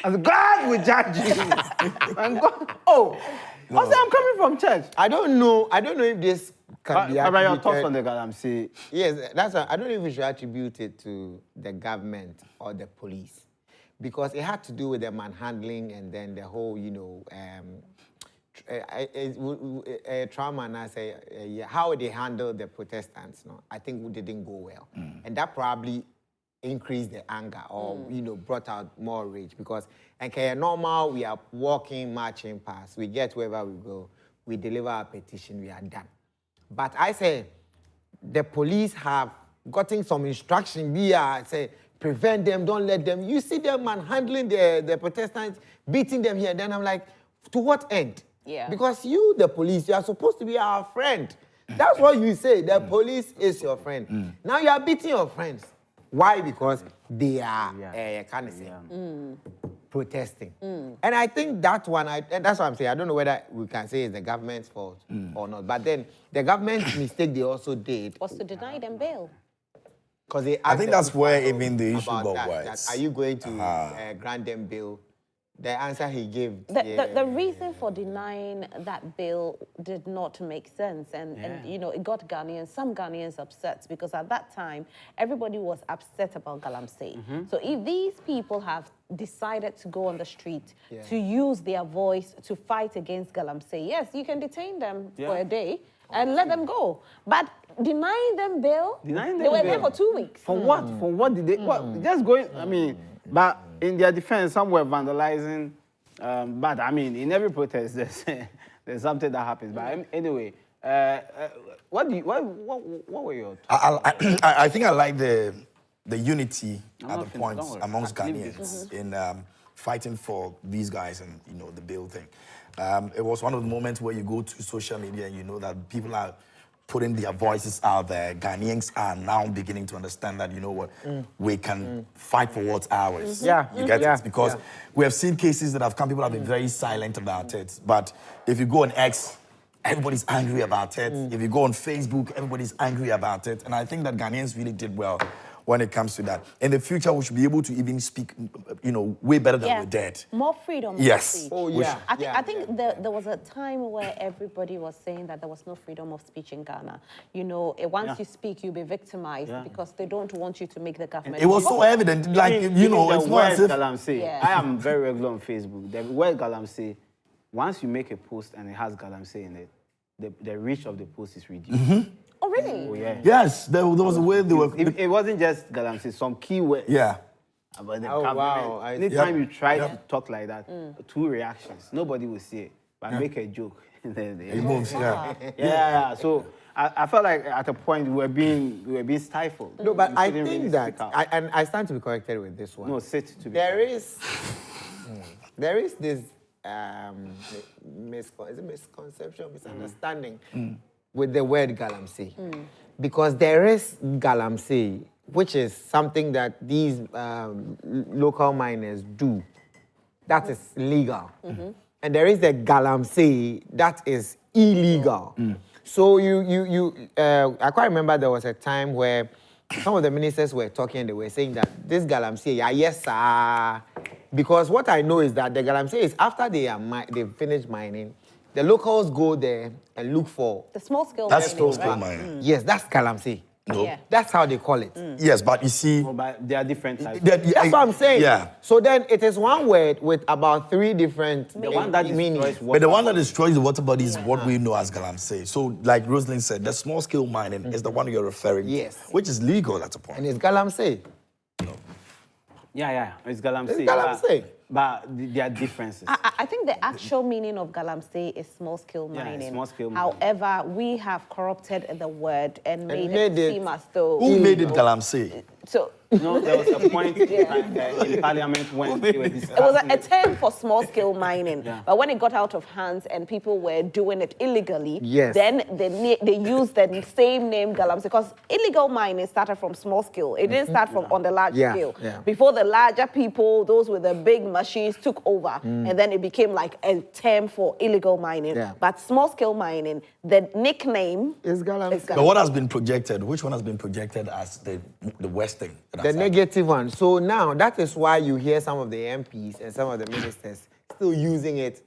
I said, God will judge you. And God, I said, I'm coming from church. I don't know if this can be About your attributed. thoughts on the Galamsey. Yes, that's why I don't know if we should attribute it to the government or the police, because it had to do with the manhandling and then the whole, trauma. And I say how they handled the Protestants. No, I think they didn't go well, and that probably increased the anger or brought out more rage, because normal we are walking, marching past, we get wherever we go, we deliver our petition, we are done. But I say the police have gotten some instruction via say prevent them, don't let them. You see them manhandling the Protestants, beating them here. Then I'm like, to what end? Yeah. Because you, the police, you are supposed to be our friend. That's what you say. The police is your friend. Now you are beating your friends. Why? Because they are protesting. And I think that one, and that's what I'm saying. I don't know whether we can say it's the government's fault or not. But then the government's mistake they also did was to deny them bail. Because I think that's where even the issue about got that, was. are you going to grant them bail? The answer he gave. The reason for denying that bill did not make sense, and you know, it got some Ghanaians upset, because at that time everybody was upset about Galamsey. So if these people have decided to go on the street to use their voice to fight against Galamsey, yes, you can detain them for a day and let them go. But denying them bail, they were there for 2 weeks. For what? For what did they? Well, just going. I mean, but in their defense, some were vandalizing. But I mean, in every protest, there's something that happens. But anyway, what were your thoughts? I think I like the unity at the point amongst Ghanaians in fighting for these guys and, you know, the bill thing. It was one of the moments where you go to social media and you know that people are putting their voices out there. Ghanaians are now beginning to understand that, you know what, we can fight for what's ours. You get it? Because we have seen cases that have come, people have been very silent about it. But if you go on X, everybody's angry about it. If you go on Facebook, everybody's angry about it. And I think that Ghanaians really did well when it comes to that. In the future, we should be able to even speak, you know, way better than we did. More freedom. Yes. Of speech. I think there was a time where everybody was saying that there was no freedom of speech in Ghana. You know, once you speak, you'll be victimized because they don't want you to make the government. It was so evident, like, you know, it's not as if... Galamsey. I am very regular on Facebook. The word Galamsey, once you make a post and it has Galamsey in it, the reach of the post is reduced. Oh, really? Oh, yeah. Yes, there was a way they were... It wasn't just Galamsey, some keywords. About the government. Anytime you try to talk like that, 2 reactions. Nobody will see it. But make a joke. It moves, So I felt like at a point we were being stifled. No, but I think that, and I stand to be corrected with this one. No, sit to be There is this misconception, misunderstanding with the word Galamsey. Because there is Galamsey, which is something that these local miners do. That is legal. And there is the Galamsey that is illegal. So I quite remember there was a time where some of the ministers were talking and they were saying that this Galamsey, yes, sir. Because what I know is that the Galamsey is after they've finished mining, the locals go there and look for... The small-scale mining. That's small-scale mining. Yes, that's Galamsey. No. Yeah. That's how they call it. Yes, but you see... Oh, but there are different types. That's what I'm saying. Yeah. So then it is one word with about 3 different The one that meanings. But the one that destroys the water body is what we know as Galamsey. So, like Rosalind said, the small-scale mining is the one you're referring to. Yes. Which is legal at a point. And it's Galamsey. Yeah, it's Galamsey. It's Galamsey. But there are differences. I think the actual meaning of Galamsey is small-scale mining. Small-scale mining. However, we have corrupted the word and made it seem as though... Who made it Galamsey? So... No, there was a point in Parliament when they were discussing. It was a term for small-scale mining, but when it got out of hands and people were doing it illegally, then they used the same name Galamsey, because illegal mining started from small scale. It didn't start from on the large scale. Before the larger people, those with the big machines took over, and then it became like a term for illegal mining. But small-scale mining, the nickname is Galamsey. But what has been projected? Which one has been projected as the worst thing? The negative one. So now that is why you hear some of the MPs and some of the ministers still using it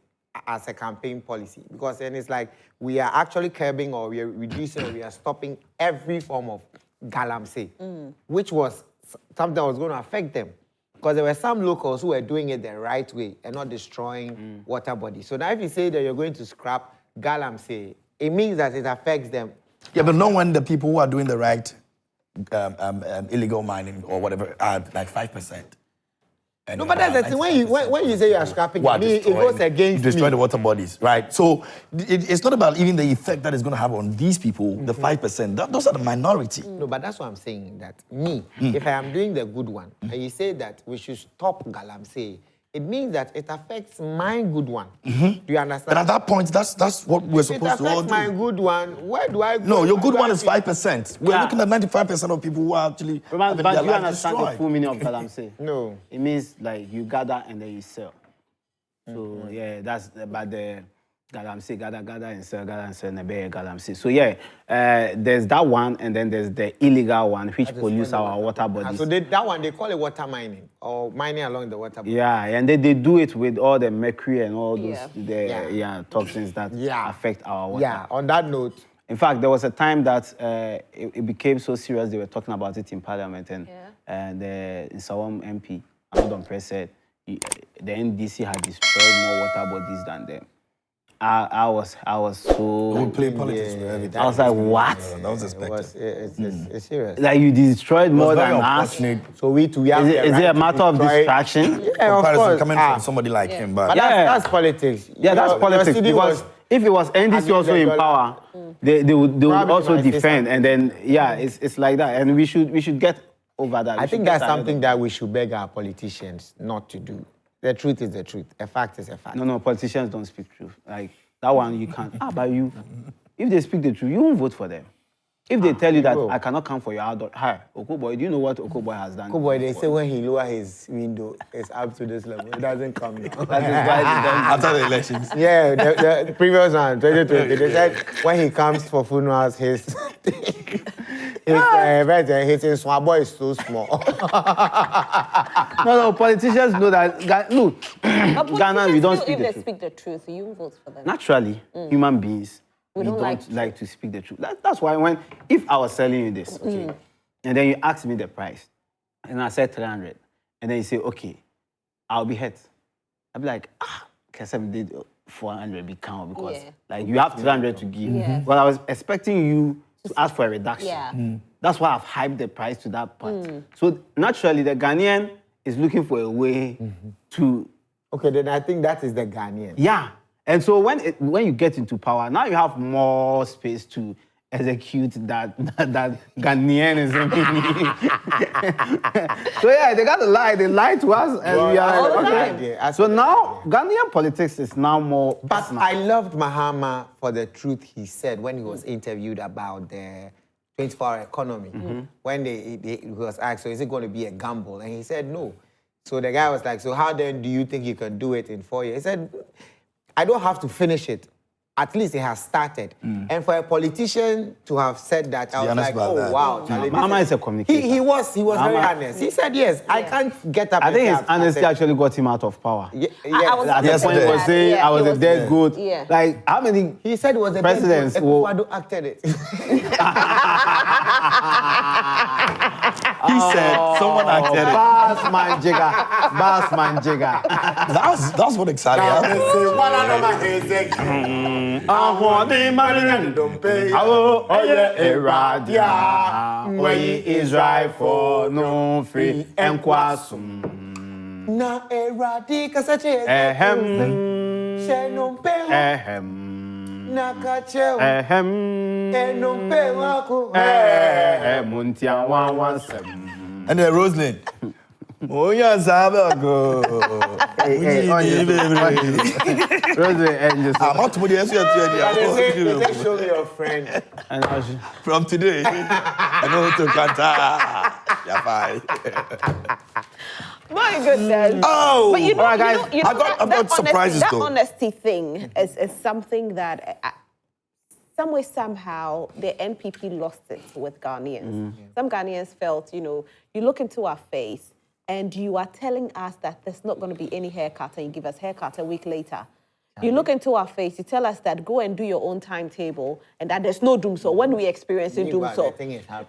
as a campaign policy, because then it's like we are actually curbing or we are reducing or we are stopping every form of Galamsey, which was something that was going to affect them, because there were some locals who were doing it the right way and not destroying water bodies. So now if you say that you're going to scrap Galamsey, it means that it affects them. Yeah, but not when the people who are doing the right illegal mining or whatever are like 5%. And no, but that's the thing. When you say you are scrapping, it goes against destroy the water bodies, right? So it's not about even the effect that it's going to have on these people, the 5%. Those are the minority. No, but that's what I'm saying. That if I am doing the good one, and you say that we should stop Galamsey, it means that it affects my good one. Do you understand? And at that point, that's what we're If it supposed to all affects do. my good one, where do I go? No, your good Where one do is I 5%. We're looking at 95% of people who are actually having But their do you life understand the destroyed. full meaning of Galamsey? No. It means like you gather and then you sell. So yeah, that's about the Galamsey, gather and sell, and be Galamsey. So yeah, there's that one, and then there's the illegal one, which pollutes our water bodies. So that one, they call it water mining, or mining along the water body. Yeah, and they do it with all the mercury and all those toxins that Yeah. affect our water. Yeah, on that note. In fact, there was a time that it became so serious, they were talking about it in Parliament, and the Sawam MP, Amadon Press, said the NDC had destroyed more water bodies than them. I was so... We play politics with everything. I was like, what? Yeah, that was expected. It's serious. Like, you destroyed more than us? So we have Is it a matter of distraction? Yeah, of Comparison course. coming from somebody like him, but That's politics. Yeah, that's politics, because if it was NDC also in power, they would also defend, and then, it's like that. And we should get over that. I think that's something that we should beg our politicians not to do. The truth is the truth. A fact is a fact. No, politicians don't speak truth. Like, that one you can't. But you, if they speak the truth, you won't vote for them. If they tell you that I cannot come for your outdoor, hi, Okoboy, do you know what Okoboy has done? Okoboy, they say when he lower his window, it's up to this level. It doesn't come down. That is why they don't. after the elections. Yeah, the previous one, 2020, they said when he comes for funerals, his swabo is so small. No, politicians know that. Look, Ghana, we don't speak if the they truth. speak the truth, you won't vote for them. Naturally, human beings, we don't like like to speak the truth. That's why if I was selling you this, okay, and then you asked me the price, and I said 300, and then you say, okay, I'll be hurt. I'll be like, because I did 400 become because like you have 300 to give. But I was expecting you to ask for a reduction. Yeah. That's why I've hyped the price to that point. So naturally, the Ghanaian is looking for a way to... Okay, then I think that is the Ghanaian. Yeah. And so when you get into power, now you have more space to execute that Ghanaianism. So yeah, they got to lie. They lied to us, and we are like, okay. So now Ghanaian politics is now more. But personal. I loved Mahama for the truth he said when he was interviewed about the 24-hour economy. When he was asked, so is it going to be a gamble? And he said no. So the guy was like, so how then do you think you can do it in 4 years? He said, I don't have to finish it. At least it has started. And for a politician to have said that, I was like, oh, wow. Mahama is a communicator. He was very honest. He said, yes, I can't get up. I think his honesty actually got him out of power. I was At the point he was saying, I was a dead goat. Yeah. Like, how many He said it was a presidents who acted it. He said someone acted it. Bassman Jigga. That's what excited Israel for no free and kwasum. Na eradika sache. Nakachew. Enompe wako. Muntia 117. And then Rosalind. Oh, yeah, Sabago. I'm not to put the answer They show me your friend. from today. I know to Qatar. Yeah, fine. My goodness. Oh, But you know, All right, guys. I've got surprises that though. honesty thing is something that some way, somehow, the NPP lost it with Ghanaians. Some Ghanaians felt, you look into our face and you are telling us that there's not going to be any haircut, and you give us haircut a week later. You look into our face, you tell us that go and do your own timetable, and that there's no doom so. When we experience it, doom so.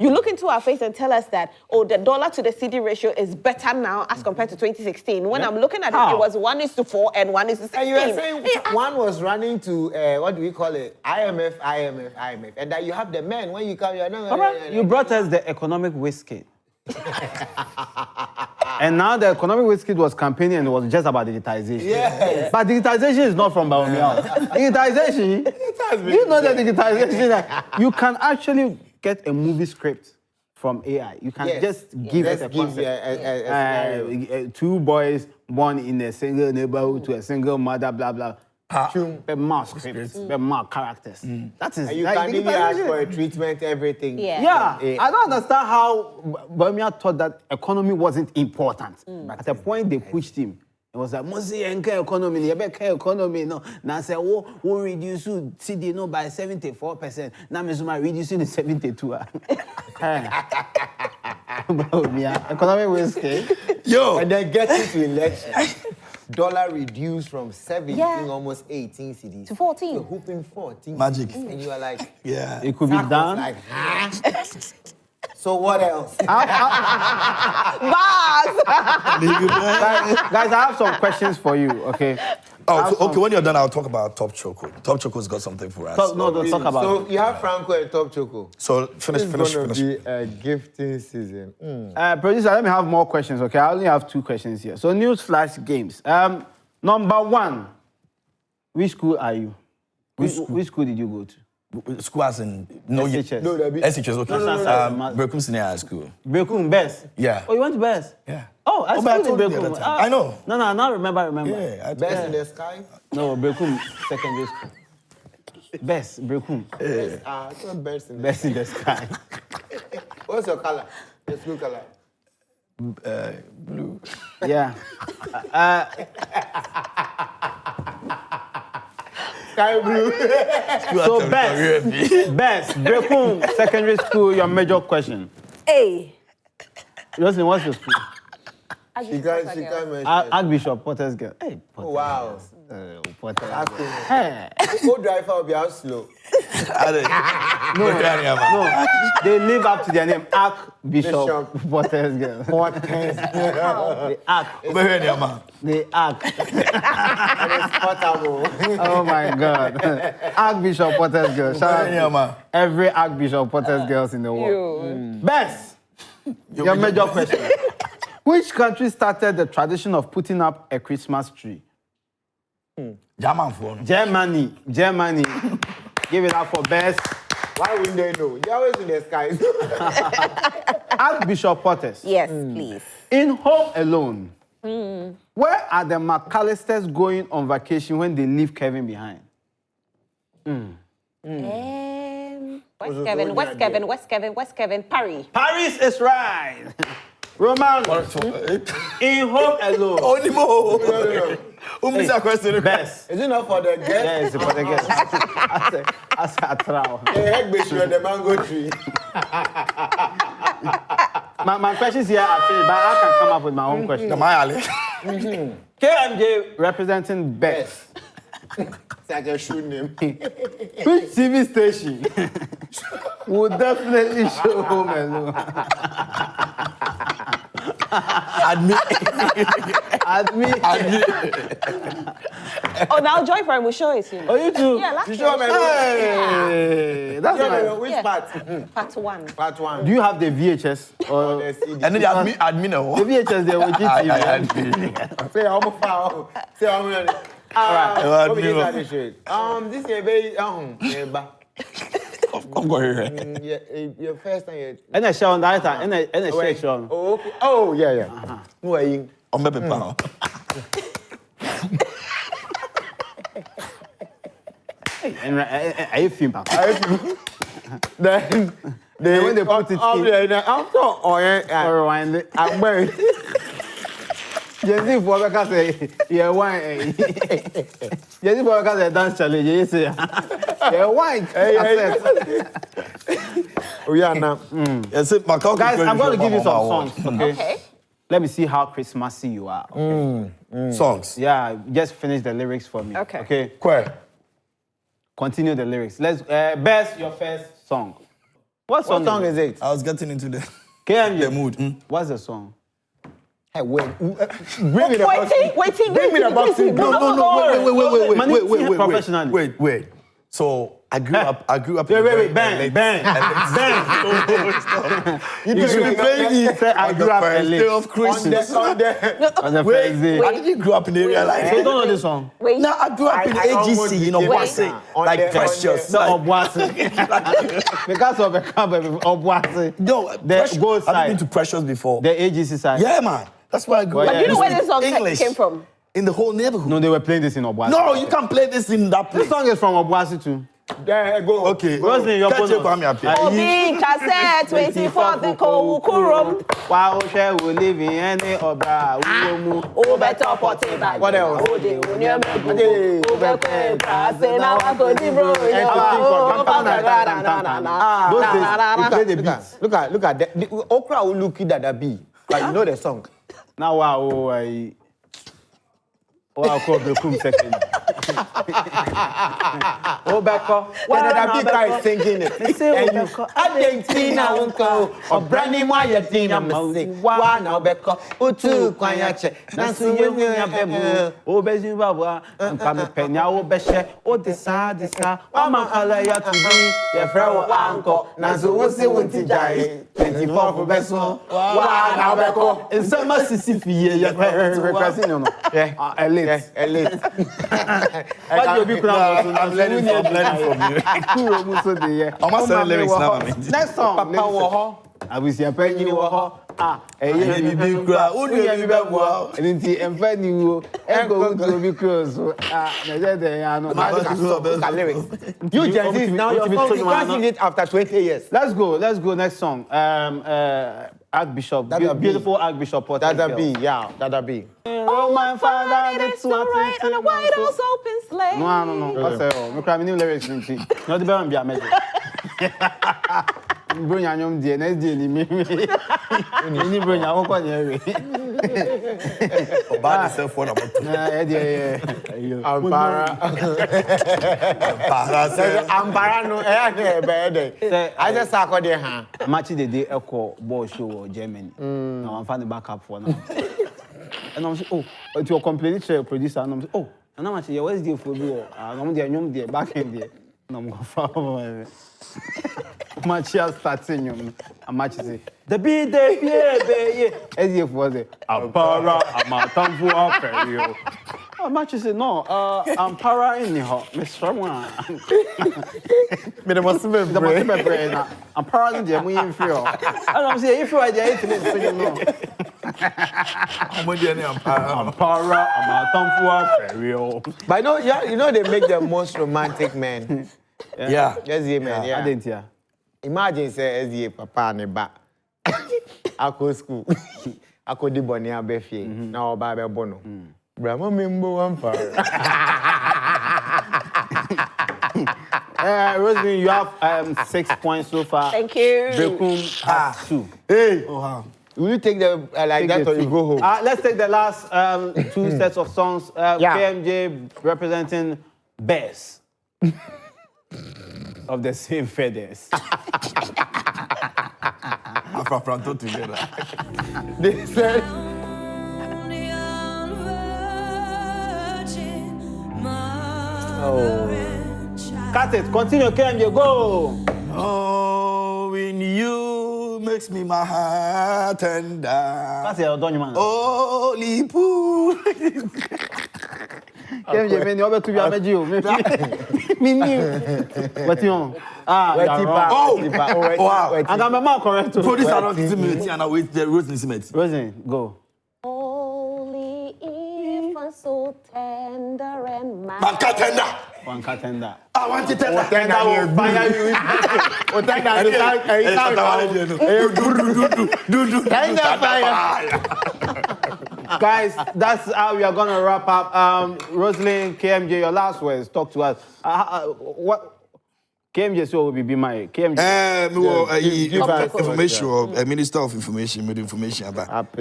You look into our face and tell us that, the dollar to the CD ratio is better now as compared to 2016. When I'm looking at it was 1:4 and 1:16. And you are saying one was running to, what do we call it? IMF. And that you have the men, when you come, you're not... You brought us the economic whiskey. And now the economic whiskey was campaigning and it was just about digitization. Yes. But digitization is not from Baumia. Digitization, you know the digitization, you can actually get a movie script from AI. You can Yes. just give it a concept. Two boys born in a single neighborhood to a single mother, blah, blah. The mouse scripts, the mouse characters. That is. And you can even ask for a treatment, everything. Yeah. I don't understand how Burmia thought that economy wasn't important. At a point, they pushed him. It was like, Mosi enke economy, yebeke economy, no. Now say, we reduce CD no by 74%. Now me reducing the 72. Economy will scale. Yo. And then get into election. Dollar reduced from 17, almost 18 cedis to 14. You're hooping 14. Magic. And you are like, It could be done. like, huh? So what else? Guys, I have some questions for you, okay? Okay, when you're done, I'll talk about Top Choco. Top Choco's got something for us. Don't talk about it. So you have Franco and Top Choco. So finish. It's going to be a gifting season. Producer, let me have more questions, okay? I only have 2 questions here. So, news flash games. Number 1, which school are you? Which school did you go to? School as in SHS. No, that'd be SHS, okay. Brekum Senior High School. Brekum, Best? Yeah. Oh, you went to Best? Yeah. Oh, I but I schooled in told you the Brekum. other time. I know. No, I now remember. Yeah. Best in the sky? No, Brekum secondary school. Best, Brekum. It's not best in the Best in the sky. What's your color? Your school color? Blue. Yeah. Sky blue. So, Best, Brekum secondary school, your major question. Hey. Jocelyn, what's your school? She can't mention. Archbishop Potter's girl. Hey, Potter's Wow. Potter's That's girl. cool. Hey. Co-driver will be out slow. No, they live up to their name, Archbishop Potter's girl. Potter's. The Arch. The Arch. And it's portable. Oh my God. Archbishop Potter's girl. Shout out to every Archbishop Potter's girls in the world. Best, your major question. Which country started the tradition of putting up a Christmas tree? Germany. Give it up for Best. Why wouldn't they know? They're always in the skies. Archbishop Potters. Yes, please. In Home Alone, where are the McAllisters going on vacation when they leave Kevin behind? West Kevin, Paris. Paris is right. Roman, in Home Alone. Only more. No. Best. Is it not for the guests? Yeah, it's for the guests. I said, a trial. The head bishop on the mango tree. My questions here are finished, but I can come up with my own question. KMJ representing Best. It's like a shoe name. Which TV station would definitely show Home Alone? Admit. Oh, now Joy Prime will show it to you. Oh, you too? Yeah, last year. Hey, that's right. Which part? Part 1. Part 1. Do you have the VHS? Or The CD. And then the admin. the VHS they will give you. Say how much power? Say how many? All right. This is a very I'm going here. your first time. And a show on that and a show. Oh, okay. Oh, yeah. Who are you? I'm maybe power. And I film. Then when they put it in, I'm so rewind it. I'm married. Jenny for because yeah wine. Jenny for because they dance challenge. You say yeah wine. Oh yeah, now. Guys, I'm going to give you some songs. Okay. Let me see how Christmassy you are. Okay? Songs. Yeah, just finish the lyrics for me. Okay. Where? Continue the lyrics. Let's Best your first song. What song is it? I was getting into the mood. What's the song? Hey, wait. Waiting. Bring me the boxing. No. Professionally. Wait. So I grew up. Wait, Ben. You should be playing this. I grew up in Day of Christmas. on the first day. I didn't grow up in the area like You don't know this song? Wait. No, I grew up in AGC, you know, Boise, like Precious. No, Obuasi. Because of the cover of Obuasi. No, The gold I've side. been to Precious before. The AGC side. Yeah, man. That's why I grew up. But you know where this song English came from? in the whole neighborhood. No, they were playing this in Obuasi. No, you can't play this in that place. This song is from Obuasi too. There, go. Okay. Roslyn, your Catch bonus. up, I'm happy. Obi cassette 24 the Kowukurum. Wow, share we live in any obra. Oh, better potty bag. What else? Oh, the union. Oh, better brass. Now I go to bro. Those days, we play the beats. Look at the okra will look at that beat. Like you know the song. Now, wow, I call the room second. Oh, Becca. When that beat guy is singing it. Argentina won't go. Or Brandy Mayatina music. One now, Becca. Utu Quayache. Nancy, you know, Oh, Bezimba, and Pamela Pena, oh, Beshe, oh, this, oh, my Alaya to be your friend, uncle. Nancy was the winter day. 24 for Besso. One now, Becca. In some Mississippi, you're requesting, yeah, elite. But you'll be proud. I'm learning from you. I'm not saying lyrics now. Next song, Papa Woho. I will see a penny Woho. Ah, a baby big crowd. Who do you have wow? And in the and you go to be close. You just now your song, you can't sing it after 20 years. Let's go. Next song. Archbishop. Beautiful Archbishop. That'll be, yeah, that'll be. Oh, my father, it's all right on a white house open sleigh. No. What's that? I'm crying new lyrics. Not the band be a magic. Bring your young dear, next day, me. You bring your own connery. Buy yourself one about two. Ampara no, I just saw the hand. Match the day echo ball show or Germany. Now I'm finding backup for now. And I'm saying, oh, but you're complaining to your producer, and I'm saying, oh, and I'm saying, what's the for you? I'm there, back in there. And I'm going for match starting, and match say, the beat, yeah, as if was it, Ampara, I'm a tampu after you. Match say, no, Ampara in the hot, Mr. One. But it must be brain. Ampara in the moon feel. And I'm saying, if you are the internet, so you know. Ampara, I'm a tampu after you. But no, yeah, you know they make the most romantic men. Yeah. Yes, yeah, man. Yeah. I didn't hear. Imagine say SDA papa and ba. I go school. I go di boni abefi. Na oba be bono. Bramo membo Ampara. Rosemary, you have 6 points so far. Thank you. Brekum has 2. Hey. Will you take the like that or you go home? Let's take the last 2 sets of songs. KMJ representing bears of the same feathers. Afro together. They said. Oh. Cut it. Continue, KMJ. Go. Oh, in you makes me my heart tender. That's it, done, man. Holy poo. KMJ, man, you have to be a major. Me What you on? Oh, wow. And I'm a man correct. Produce around 50 minutes and I wait the Rosie Smith. Rosie, go. Holy infant, so tender and Banka tender. One cat tender. I want to tender. Tender will fire you. Tender fire. Guys, that's how we are going to wrap up. Roslyn, KMJ, your last words. Talk to us. What? KMJ so will be my KMJ. Information, Minister of Information, made information about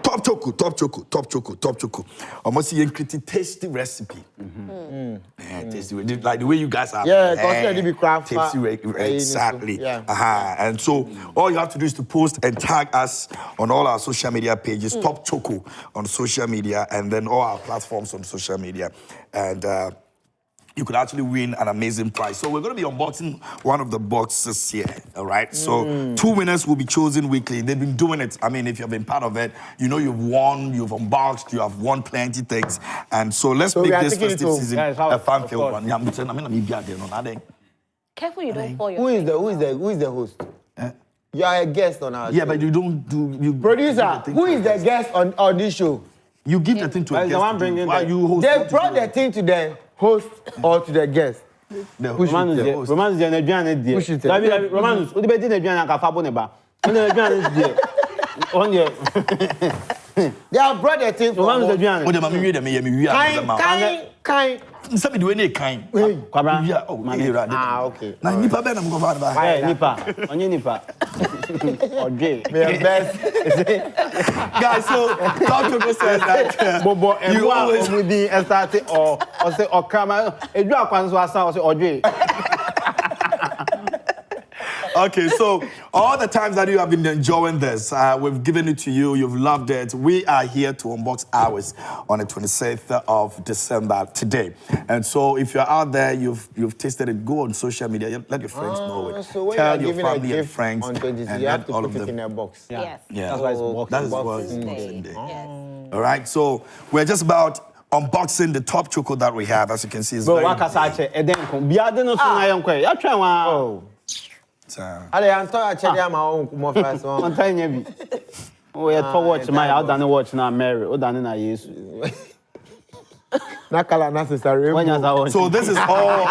top choco. Almost see a pretty tasty recipe. Tasty, like the way you guys are. Yeah, consider be craft. Exactly. And so all you have to do is to post and tag us on all our social media pages. Top Choco on social media, and then all our platforms on social media. And you could actually win an amazing prize. So we're going to be unboxing one of the boxes here, all right? So 2 winners will be chosen weekly. They've been doing it. I mean, if you've been part of it, you know you've won, you've unboxed, you have won plenty things. And so let's make this festive season a fun-filled one. Careful you don't fall your Who is the host? You are a guest on our show. Yeah, but you don't do... Producer, who is the guest on this show? You give the thing to a guest. Why you host? They brought the thing to the host or to the guest. Romanus, Push it. Romanus, what did you They have brought the thing for Romanus, kind. Somebody do any kind. Okay. Now, Nipa Ben, I'm going to Hey, Nipa. Onye Nipa. Oje. Best. Guys, so Dr. Go says that Bobo, you always with the started or say or camera. Edu akwanso asa or say oje. Okay, so all the times that you have been enjoying this, we've given it to you, you've loved it. We are here to unbox ours on the 26th of December today. And so if you're out there, you've tasted it, go on social media, let your friends know it. So when tell you're your giving family a and gift friends on 26th, and you have to all put of it them. in a box. Yes. Yeah. That's why it's Boxing That is why it's Boxing Boxing Day. Yes. All right, so we're just about unboxing the top chocolate that we have. As you can see, it's Bro, very wakasache edenko. Biade no so na yonkwe. Ya try one. Oh. Ale Antoya Chedia ma o mo first one. On time bi. Oh, you to watch my out than watch na Mary. O than na Yesu. Nakala necessary. So this is all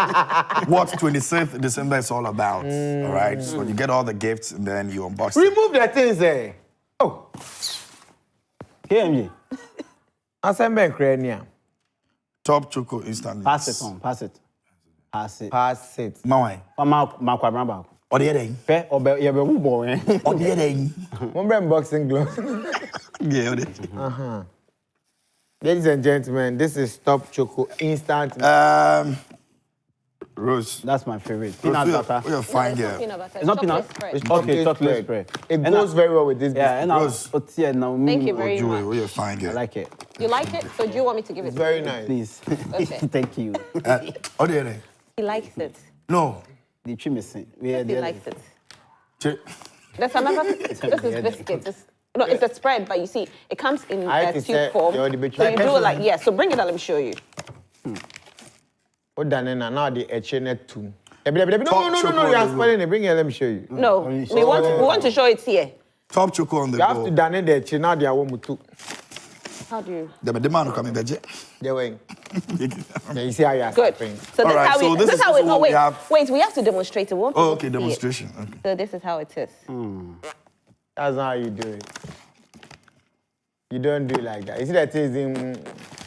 what 26th December is all about. All right, so you get all the gifts and then you unbox it. Remove the things there. Oh. KMG. Assemble crania. Top choco instant. Pass it on. Pass it. Pass it. Mawai. Ma kwabra ba. Or the other thing. Pe obe ye be wu bo eh. Or the other thing. Remember unboxing gloves. Yeah. Ladies and gentlemen, this is Top Choco Instant. Rose. That's my favorite. Peanut butter. You're fine, It's not yeah. peanut butter. It's not peanut. Spread. It's Okay, chocolate spread. It goes very well with this biscuit. Yeah, and Rose. Thank Thank you very Joey, much. you're fine, I yeah. like it. You like it? So do you want me to give it It's to very you? nice. Please. Okay. Thank you. Or the other thing. He likes it. No. The chimney. He likes it. Che- There's another. This is biscuit. It's a spread, but you see, it comes in I a can tube say form. you're the So you do it like, yeah. So bring it out, let me show you. What done now the HNet 2. No, Top you chocolate are on the spelling it. Bring it, let me show you. No, we want to show it here. Top choco on the You have to go. done it there. Now they are one too. How do you? The demand coming there. They went. Yeah, you see how you are Good. stepping. So All this right, how so we. this This is is how also it. No, what we wait, have. wait. We have to demonstrate it. We want Oh, people okay, to see it. demonstration. Okay. So this is how it is. That's not how you do it. You don't do it like that. You see that is in.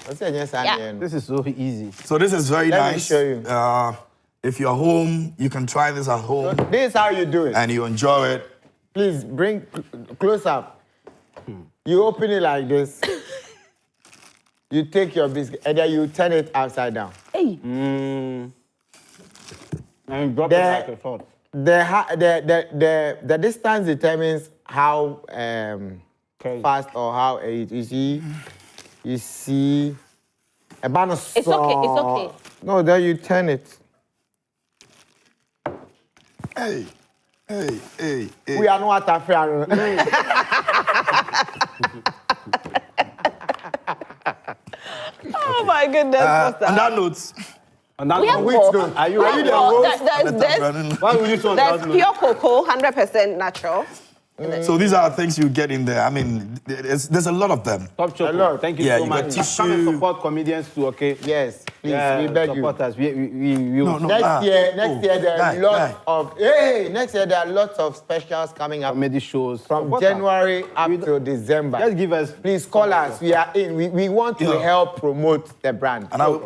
What's that? Just Yeah. This is so easy. So this is very Let me nice. show you. If you're home, you can try this at home This is how you do it. and you enjoy it. Please bring close up. You open it like this. You take your biscuit and then you turn it upside down. Hey. And you drop it There- like a thought. The distance determines how Okay. fast or how you see a banner. It's okay, it's okay. No, then you turn it. Hey. We are not afraid. Oh my goodness. what's On that? that note, And that We have one, Which more. note? Are you We have ready? more. There's Why would you so there's pure cocoa, 100% natural. so these are things you get in there. I mean, there's a lot of them. Top chocolate. Hello. Thank you Yeah, so you got much. tissue. Come and support comedians too, okay? Yes, please, Yeah, we beg you. support us. We No. Next year there are Guy. lots of next year there are lots of specials coming up comedy shows. from Support us. January up We don't- till December. Just give us. Please call us. We are in. We want to Yeah. help promote the brand. And The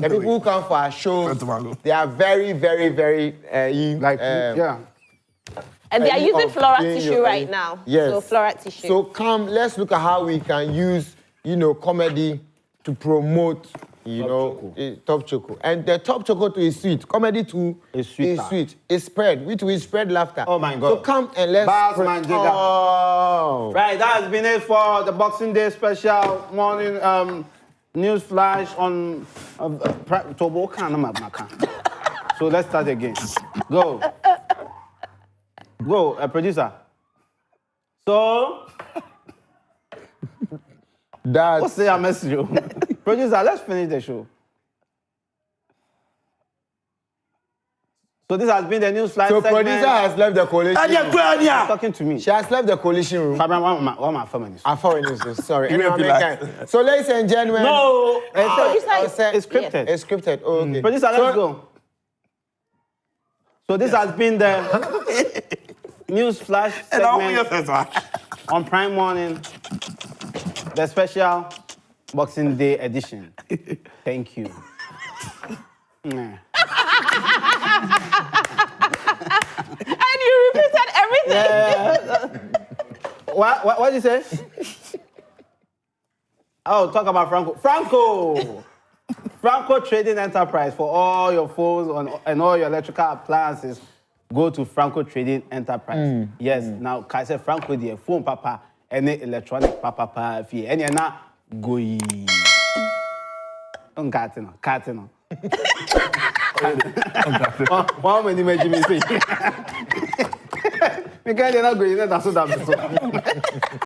people who come for our shows, Front of our go. they are very, very, very Yeah. And they are using of floral doing tissue your- right now. Yes. So floral tissue. So come, let's look at how we can use, comedy to promote, Top Choco. And the Top Choco too is sweet. Comedy too It's sweeter. sweet. It's spread. We will spread laughter. Oh my God. So come and let's. Bars, spread- man, Jigga. Oh. Right, that has been it for the Boxing Day special morning news flash on Tobo Kanamaka. So let's start again. Go. Go, producer. So, what's the message? Producer, let's finish the show. So this has been the news flash segment. Producer has left the coalition room. Talking to me. She has left the coalition room. Fabian, what my feminists? I'm feminists, sorry. So ladies and gentlemen. No! It's scripted. It's scripted. Oh, okay. Producer, let's go. So this has been the news flash segment on Prime Morning, the special Boxing Day edition. Thank you. And you repeated everything. What did you say? Oh, talk about Franco Trading Enterprise for all your phones and all your electrical appliances. Go to Franco Trading Enterprise. Yes, now I say Franco the phone papa, any electronic papa fee, and you're not going. Catino. How many imagine me say? Because you're not going. That's what I'm saying.